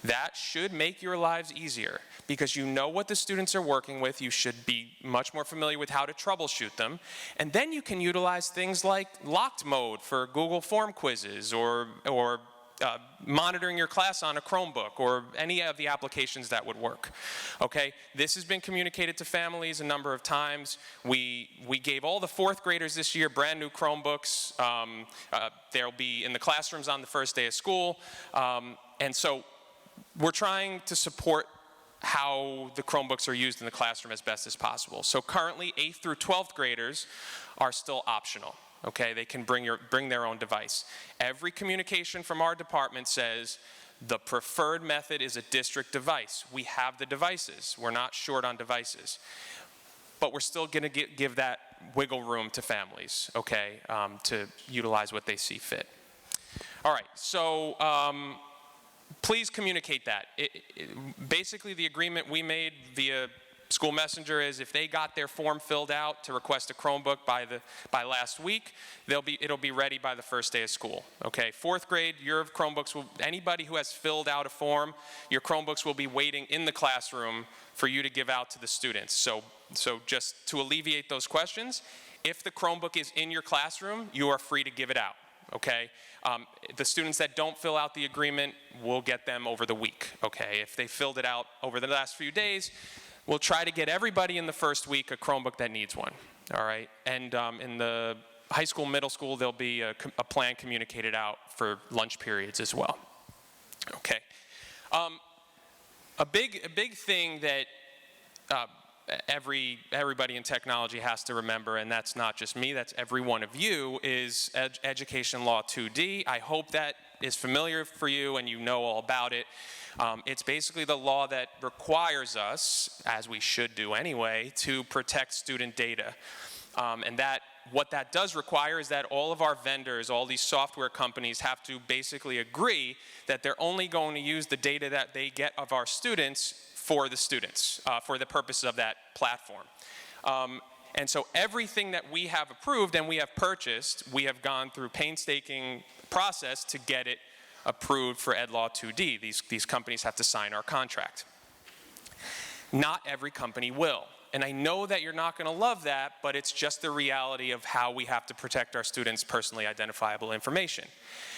That should make your lives easier because you know what the students are working with. You should be much more familiar with how to troubleshoot them. And then you can utilize things like locked mode for Google form quizzes or monitoring your class on a Chromebook or any of the applications that would work. Okay, this has been communicated to families a number of times. We gave all the 4th graders this year brand new Chromebooks. They'll be in the classrooms on the first day of school. And so we're trying to support how the Chromebooks are used in the classroom as best as possible. So currently 8th through 12th graders are still optional. Okay, they can bring their own device. Every communication from our department says the preferred method is a district device. We have the devices. We're not short on devices. But we're still going to give that wiggle room to families, okay, to utilize what they see fit. All right, so please communicate that. Basically, the agreement we made via school messenger is if they got their form filled out to request a Chromebook by last week, it'll be ready by the first day of school. Okay, 4th grade, your Chromebooks anybody who has filled out a form, your Chromebooks will be waiting in the classroom for you to give out to the students. So just to alleviate those questions, if the Chromebook is in your classroom, you are free to give it out. Okay, the students that don't fill out the agreement, we'll get them over the week. Okay, if they filled it out over the last few days, we'll try to get everybody in the first week a Chromebook that needs one, all right? And in the high school, middle school, there'll be a plan communicated out for lunch periods as well. Okay. A big thing that everybody in technology has to remember, and that's not just me, that's every one of you, is Education Law 2D. I hope that is familiar for you and you know all about it. It's basically the law that requires us, as we should do anyway, to protect student data. And what that does require is that all of our vendors, all these software companies have to basically agree that they're only going to use the data that they get of our students, for the purposes of that platform. And so everything that we have approved and we have purchased, we have gone through painstaking process to get it approved for Ed Law 2D. These companies have to sign our contract. Not every company will. And I know that you're not going to love that, but it's just the reality of how we have to protect our students' personally identifiable information.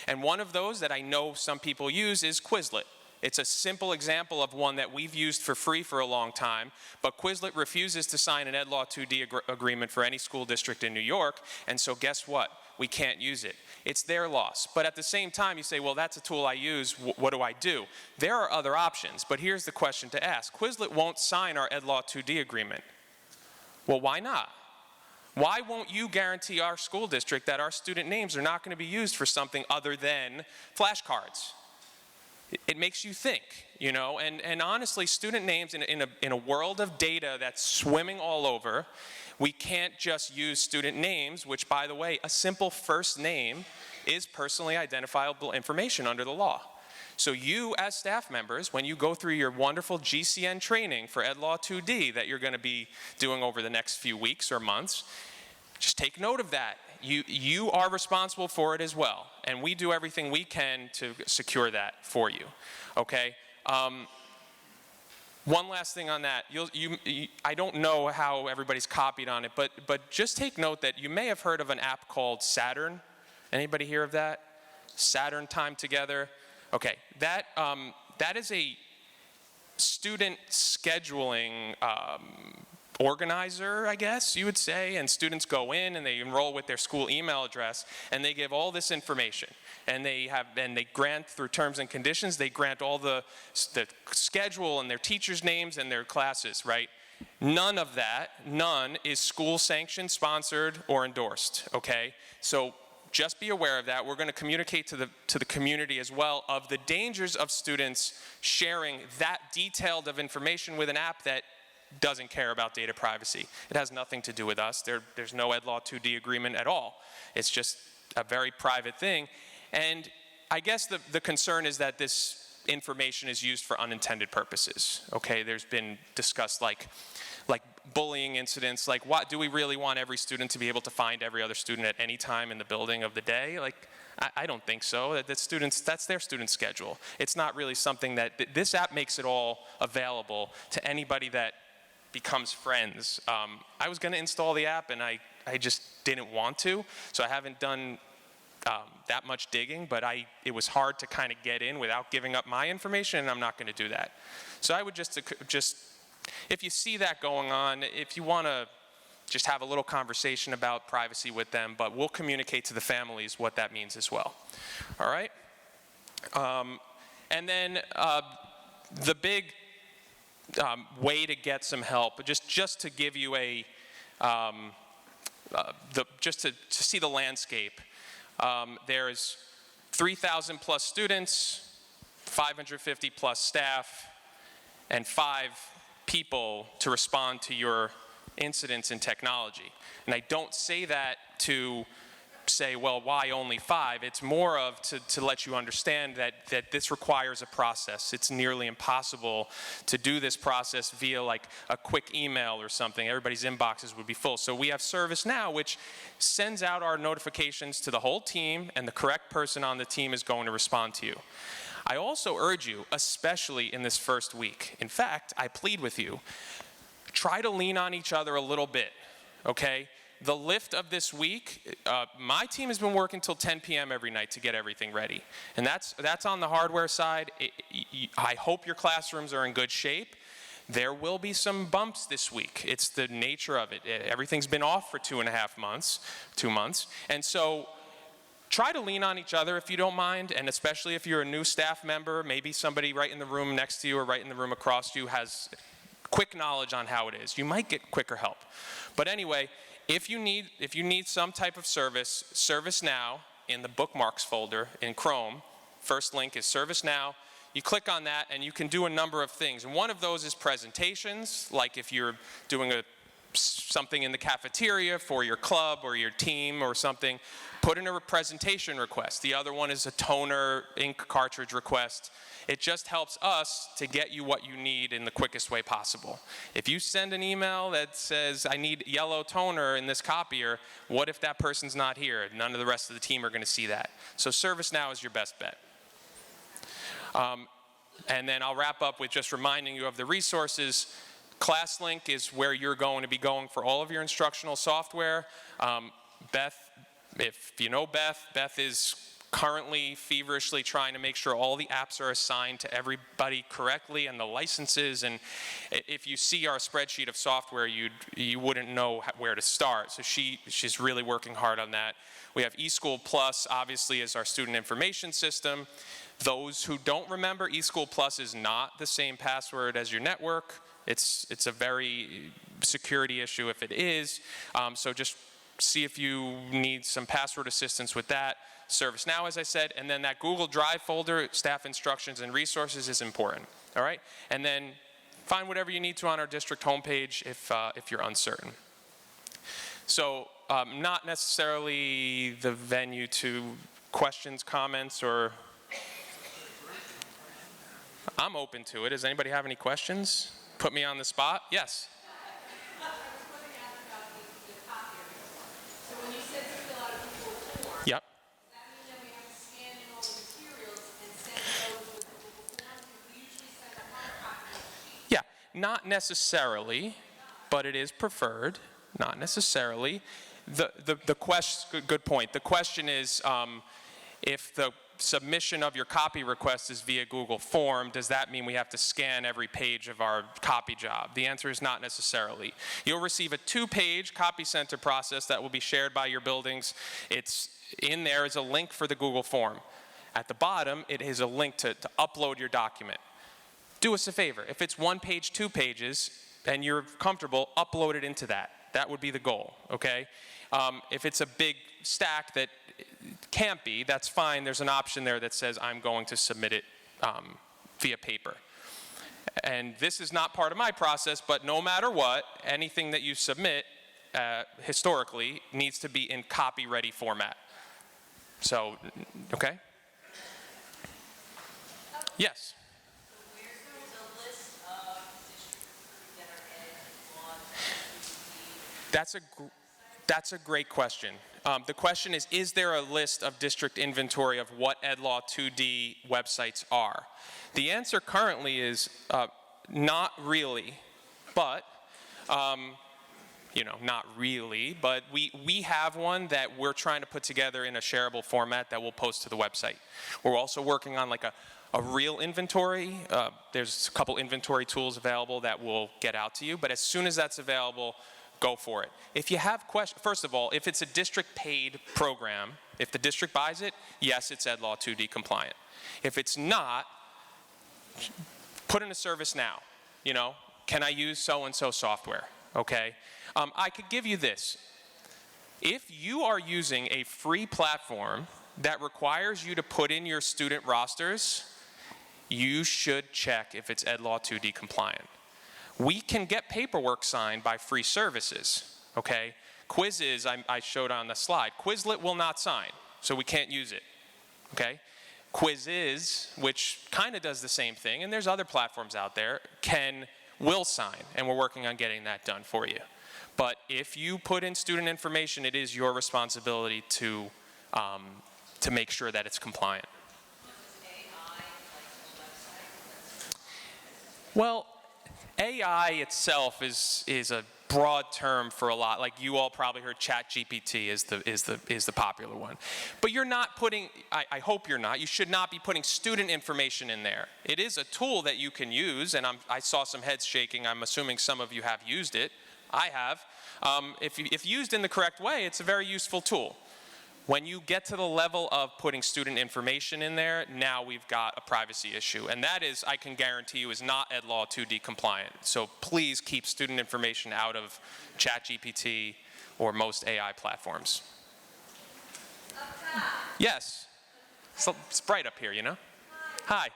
And one of those that I know some people use is Quizlet. It's a simple example of one that we've used for free for a long time, but Quizlet refuses to sign an Ed Law 2D agreement for any school district in New York, and so guess what? We can't use it. It's their loss. But at the same time, you say, well, that's a tool I use, what do I do? There are other options, but here's the question to ask. Quizlet won't sign our Ed Law 2D agreement. Well, why not? Why won't you guarantee our school district that our student names are not going to be used for something other than flashcards? It makes you think, you know, and honestly, student names in a world of data that's swimming all over, we can't just use student names, which, by the way, a simple first name is personally identifiable information under the law. So you, as staff members, when you go through your wonderful GCN training for Ed Law 2D that you're going to be doing over the next few weeks or months, just take note of that. You are responsible for it as well, and we do everything we can to secure that for you, okay? One last thing on that. I don't know how everybody's copied on it, but just take note that you may have heard of an app called Saturn. Anybody hear of that? Saturn Time Together. Okay, that is a student scheduling organizer, I guess you would say, and students go in and they enroll with their school email address and they give all this information, and they grant through terms and conditions, they grant all the schedule and their teachers' names and their classes, right? None of that, none is school sanctioned, sponsored, or endorsed, okay? So just be aware of that. We're going to communicate to the community as well of the dangers of students sharing that detailed of information with an app that doesn't care about data privacy. It has nothing to do with us. There's no Ed Law 2D agreement at all. It's just a very private thing. And I guess the concern is that this information is used for unintended purposes. Okay, there's been discussed like bullying incidents, like what do we really want every student to be able to find every other student at any time in the building of the day? Like, I don't think so. That's their student schedule. It's not really something that, this app makes it all available to anybody that becomes friends. I was going to install the app and I just didn't want to, so I haven't done that much digging, but it was hard to kind of get in without giving up my information, and I'm not going to do that. So I would just, if you see that going on, if you want to just have a little conversation about privacy with them, but we'll communicate to the families what that means as well. All right? And then the big way to get some help, just to give you just to see the landscape. There's 3,000 plus students, 550 plus staff, and 5 people to respond to your incidents in technology. And I don't say that to say, well, why only 5? It's more of to let you understand that this requires a process. It's nearly impossible to do this process via like a quick email or something. Everybody's inboxes would be full. So we have ServiceNow, which sends out our notifications to the whole team, and the correct person on the team is going to respond to you. I also urge you, especially in this first week, in fact, I plead with you, try to lean on each other a little bit, okay? The lift of this week, my team has been working till 10 p.m. every night to get everything ready. And that's on the hardware side. I hope your classrooms are in good shape. There will be some bumps this week. It's the nature of it. Everything's been off for 2.5 months, 2 months. And so try to lean on each other if you don't mind, and especially if you're a new staff member, maybe somebody right in the room next to you or right in the room across you has quick knowledge on how it is. You might get quicker help. But anyway, if you need some type of service, ServiceNow in the bookmarks folder in Chrome, first link is ServiceNow. You click on that and you can do a number of things. And one of those is presentations, like if you're doing something in the cafeteria for your club or your team or something, put in a presentation request. The other one is a toner ink cartridge request. It just helps us to get you what you need in the quickest way possible. If you send an email that says, I need yellow toner in this copier, what if that person's not here? None of the rest of the team are going to see that. So ServiceNow is your best bet. And then I'll wrap up with just reminding you of the resources. ClassLink is where you're going to be going for all of your instructional software. Beth, if you know Beth, Beth is currently feverishly trying to make sure all the apps are assigned to everybody correctly and the licenses, and if you see our spreadsheet of software, you wouldn't know where to start. So she's really working hard on that. We have eSchool Plus, obviously, is our student information system. Those who don't remember, eSchool Plus is not the same password as your network. It's a very security issue if it is. So just see if you need some password assistance with that. ServiceNow, as I said, and then that Google Drive folder, staff instructions and resources is important, all right? And then find whatever you need to on our district homepage if you're uncertain. So not necessarily the venue to questions, comments, or I'm open to it. Does anybody have any questions? Put me on the spot? Yes. Yep. Yeah, not necessarily, but it is preferred. Not necessarily. The question, good point. The question is, if the submission of your copy request is via Google Form, does that mean we have to scan every page of our copy job? The answer is not necessarily. You'll receive a 2-page copy center process that will be shared by your buildings. It's in there is a link for the Google Form. At the bottom, it is a link to upload your document. Do us a favor. If it's 1 page, 2 pages, and you're comfortable, upload it into that. That would be the goal, okay? If it's a big stack that can't be, that's fine. There's an option there that says I'm going to submit it via paper. And this is not part of my process, but no matter what, anything that you submit historically needs to be in copy-ready format. So, okay? Yes? That's a great question. The question is there a list of district inventory of what EdLaw 2D websites are? The answer currently is not really, but, not really, but we have one that we're trying to put together in a shareable format that we'll post to the website. We're also working on like a real inventory. There's a couple inventory tools available that we'll get out to you, but as soon as that's available, go for it. If you have questions, first of all, if it's a district paid program, if the district buys it, yes, it's EdLaw 2D compliant. If it's not, put in a ServiceNow. Can I use so-and-so software? Okay. I could give you this. If you are using a free platform that requires you to put in your student rosters, you should check if it's EdLaw 2D compliant. We can get paperwork signed by free services, okay? Quizzes, I showed on the slide. Quizlet will not sign, so we can't use it, okay? Quizzes, which kind of does the same thing, and there's other platforms out there, will sign, and we're working on getting that done for you. But if you put in student information, it is your responsibility to make sure that it's compliant. Well, AI itself is a broad term for a lot. Like you all probably heard ChatGPT is the popular one. But you're not putting, I hope you're not, you should not be putting student information in there. It is a tool that you can use, and I saw some heads shaking. I'm assuming some of you have used it. I have. If used in the correct way, it's a very useful tool. When you get to the level of putting student information in there, now we've got a privacy issue. And that is, I can guarantee you, is not EdLaw 2D compliant. So please keep student information out of ChatGPT or most AI platforms. Yes. It's bright up here, you know? Hi.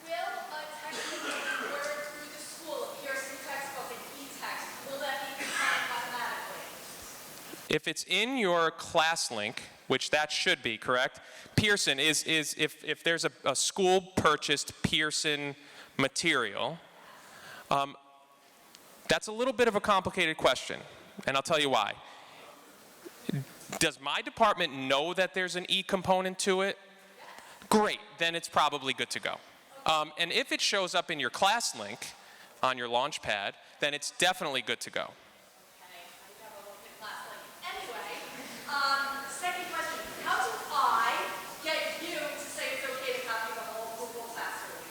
Will a textbook word through the school appear in textbook and e-text? Will that be compliant automatically? If it's in your class link, which that should be, correct? Pearson is if there's a school-purchased Pearson material, that's a little bit of a complicated question, and I'll tell you why. Does my department know that there's an E component to it? Great, then it's probably good to go. And if it shows up in your class link on your launch pad, then it's definitely good to go. Anyway, second question. How do I get you to say it's okay to copy the whole Google Classroom?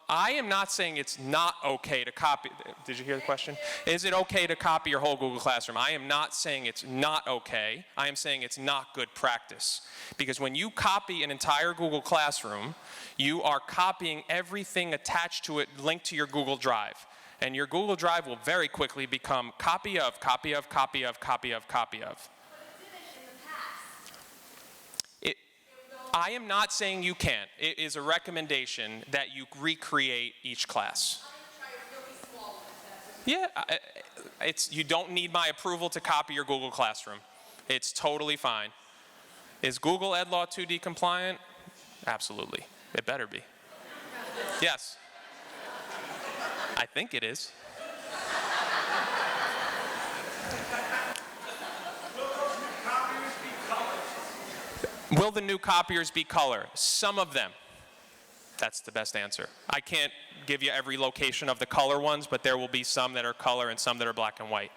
I am not saying it's not okay to copy. Did you hear the question? Is it okay to copy your whole Google Classroom? I am not saying it's not okay. I am saying it's not good practice. Because when you copy an entire Google Classroom, you are copying everything attached to it linked to your Google Drive. And your Google Drive will very quickly become copy of, copy of, copy of, copy of, copy of. I am not saying you can't. It is a recommendation that you recreate each class. Yeah, you don't need my approval to copy your Google Classroom. It's totally fine. Is Google Ed Law 2D compliant? Absolutely. It better be. Yes. I think it is. Will the new copiers be color? Some of them. That's the best answer. I can't give you every location of the color ones, but there will be some that are color and some that are black and white.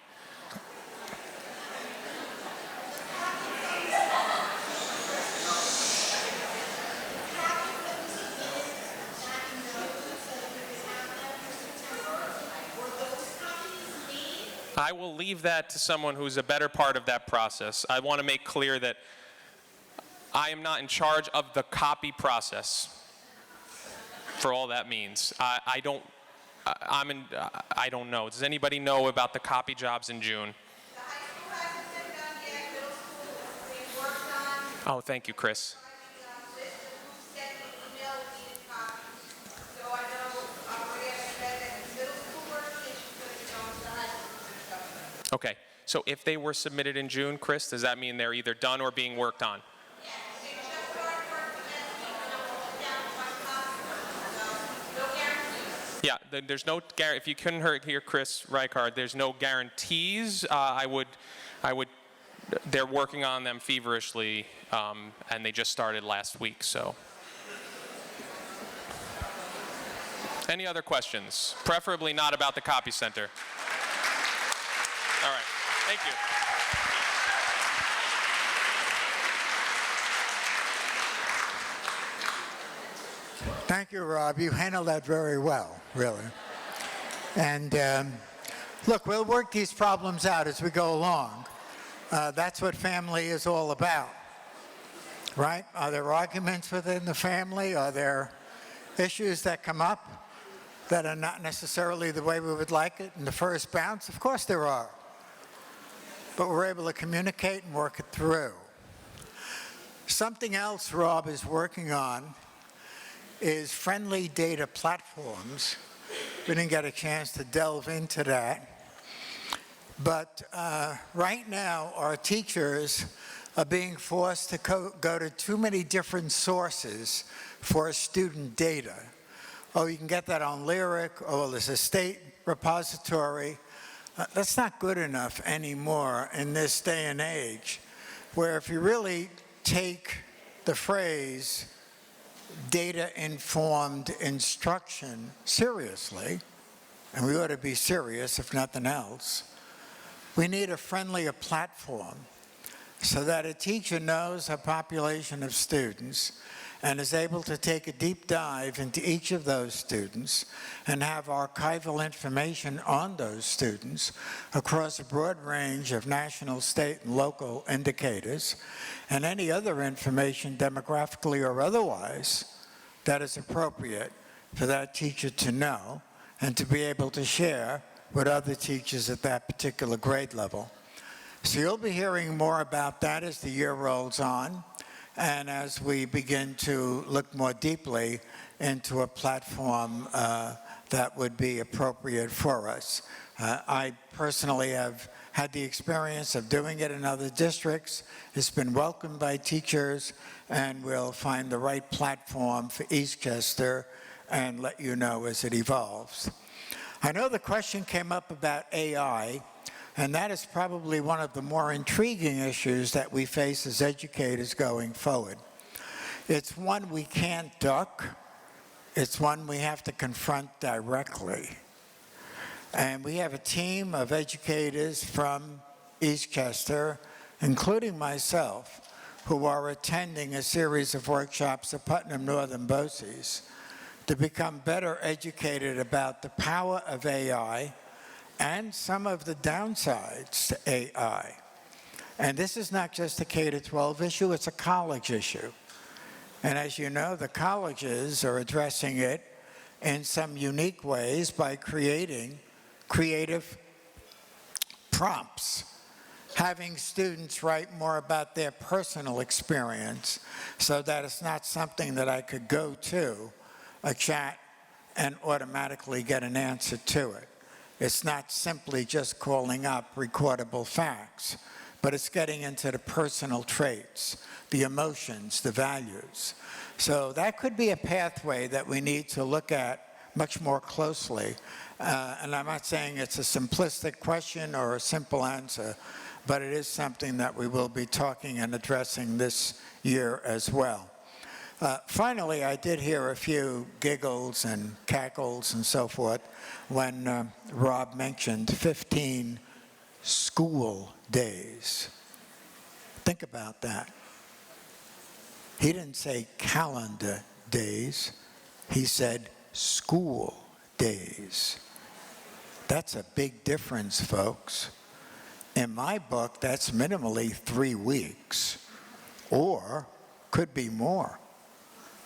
I will leave that to someone who's a better part of that process. I want to make clear that I am not in charge of the copy process, for all that means. I don't know. Does anybody know about the copy jobs in June? The high school hasn't been done yet, middle school is being worked on. Oh, thank you, Chris. List of who sent me email with needed copies. So I know, Maria said that the middle school version is going to go to the high school. Okay, so if they were submitted in June, Chris, does that mean they're either done or being worked on? Yeah, there's no guarantee. If you couldn't hear Chris Reichard, there's no guarantees. They're working on them feverishly, and they just started last week, so. Any other questions? Preferably not about the copy center. All right, thank you. Thank you, Rob. You handled that very well, really. And look, we'll work these problems out as we go along. That's what family is all about, right? Are there arguments within the family? Are there issues that come up that are not necessarily the way we would like it in the first bounce? Of course there are. But we're able to communicate and work it through. Something else Rob is working on is friendly data platforms. We didn't get a chance to delve into that. But right now, our teachers are being forced to go to too many different sources for student data. Oh, you can get that on Lyric, or there's a state repository. That's not good enough anymore in this day and age, where if you really take the phrase data-informed instruction seriously, and we ought to be serious if nothing else, we need a friendlier platform so that a teacher knows a population of students and is able to take a deep dive into each of those students and have archival information on those students across a broad range of national, state, and local indicators, and any other information, demographically or otherwise, that is appropriate for that teacher to know and to be able to share with other teachers at that particular grade level. So you'll be hearing more about that as the year rolls on, and as we begin to look more deeply into a platform that would be appropriate for us. I personally have had the experience of doing it in other districts. It's been welcomed by teachers, and we'll find the right platform for Eastchester and let you know as it evolves. I know the question came up about AI, and that is probably one of the more intriguing issues that we face as educators going forward. It's one we can't duck. It's one we have to confront directly. And we have a team of educators from Eastchester, including myself, who are attending a series of workshops at Putnam Northern BOCES to become better educated about the power of AI and some of the downsides to AI. And this is not just a K-12 issue, it's a college issue. And as you know, the colleges are addressing it in some unique ways by creating creative prompts, having students write more about their personal experience so that it's not something that I could go to a chat and automatically get an answer to it. It's not simply just calling up recordable facts, but it's getting into the personal traits, the emotions, the values. So that could be a pathway that we need to look at much more closely. And I'm not saying it's a simplistic question or a simple answer, but it is something that we will be talking and addressing this year as well. Finally, I did hear a few giggles and cackles and so forth when Rob mentioned 15 school days. Think about that. He didn't say calendar days. He said school days. That's a big difference, folks. In my book, that's minimally 3 weeks, or could be more.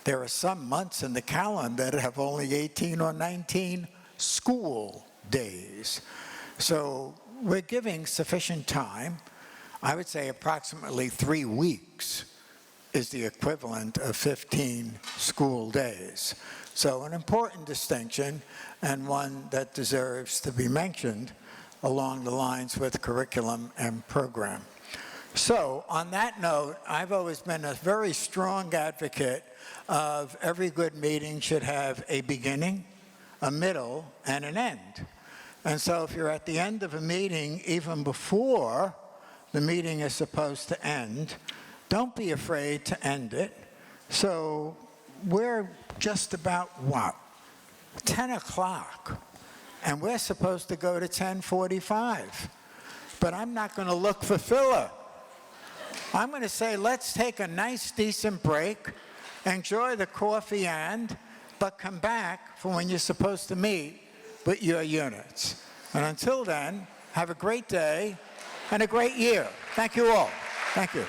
There are some months in the calendar that have only 18 or 19 school days. So we're giving sufficient time. I would say approximately 3 weeks is the equivalent of 15 school days. So an important distinction, and one that deserves to be mentioned along the lines with curriculum and program. So on that note, I've always been a very strong advocate of every good meeting should have a beginning, a middle, and an end. And so if you're at the end of a meeting, even before the meeting is supposed to end, don't be afraid to end it. So we're just about, what, 10 o'clock, and we're supposed to go to 10:45. But I'm not going to look for filler. I'm going to say, let's take a nice, decent break, enjoy the coffee but come back for when you're supposed to meet with your units. And until then, have a great day and a great year. Thank you all. Thank you.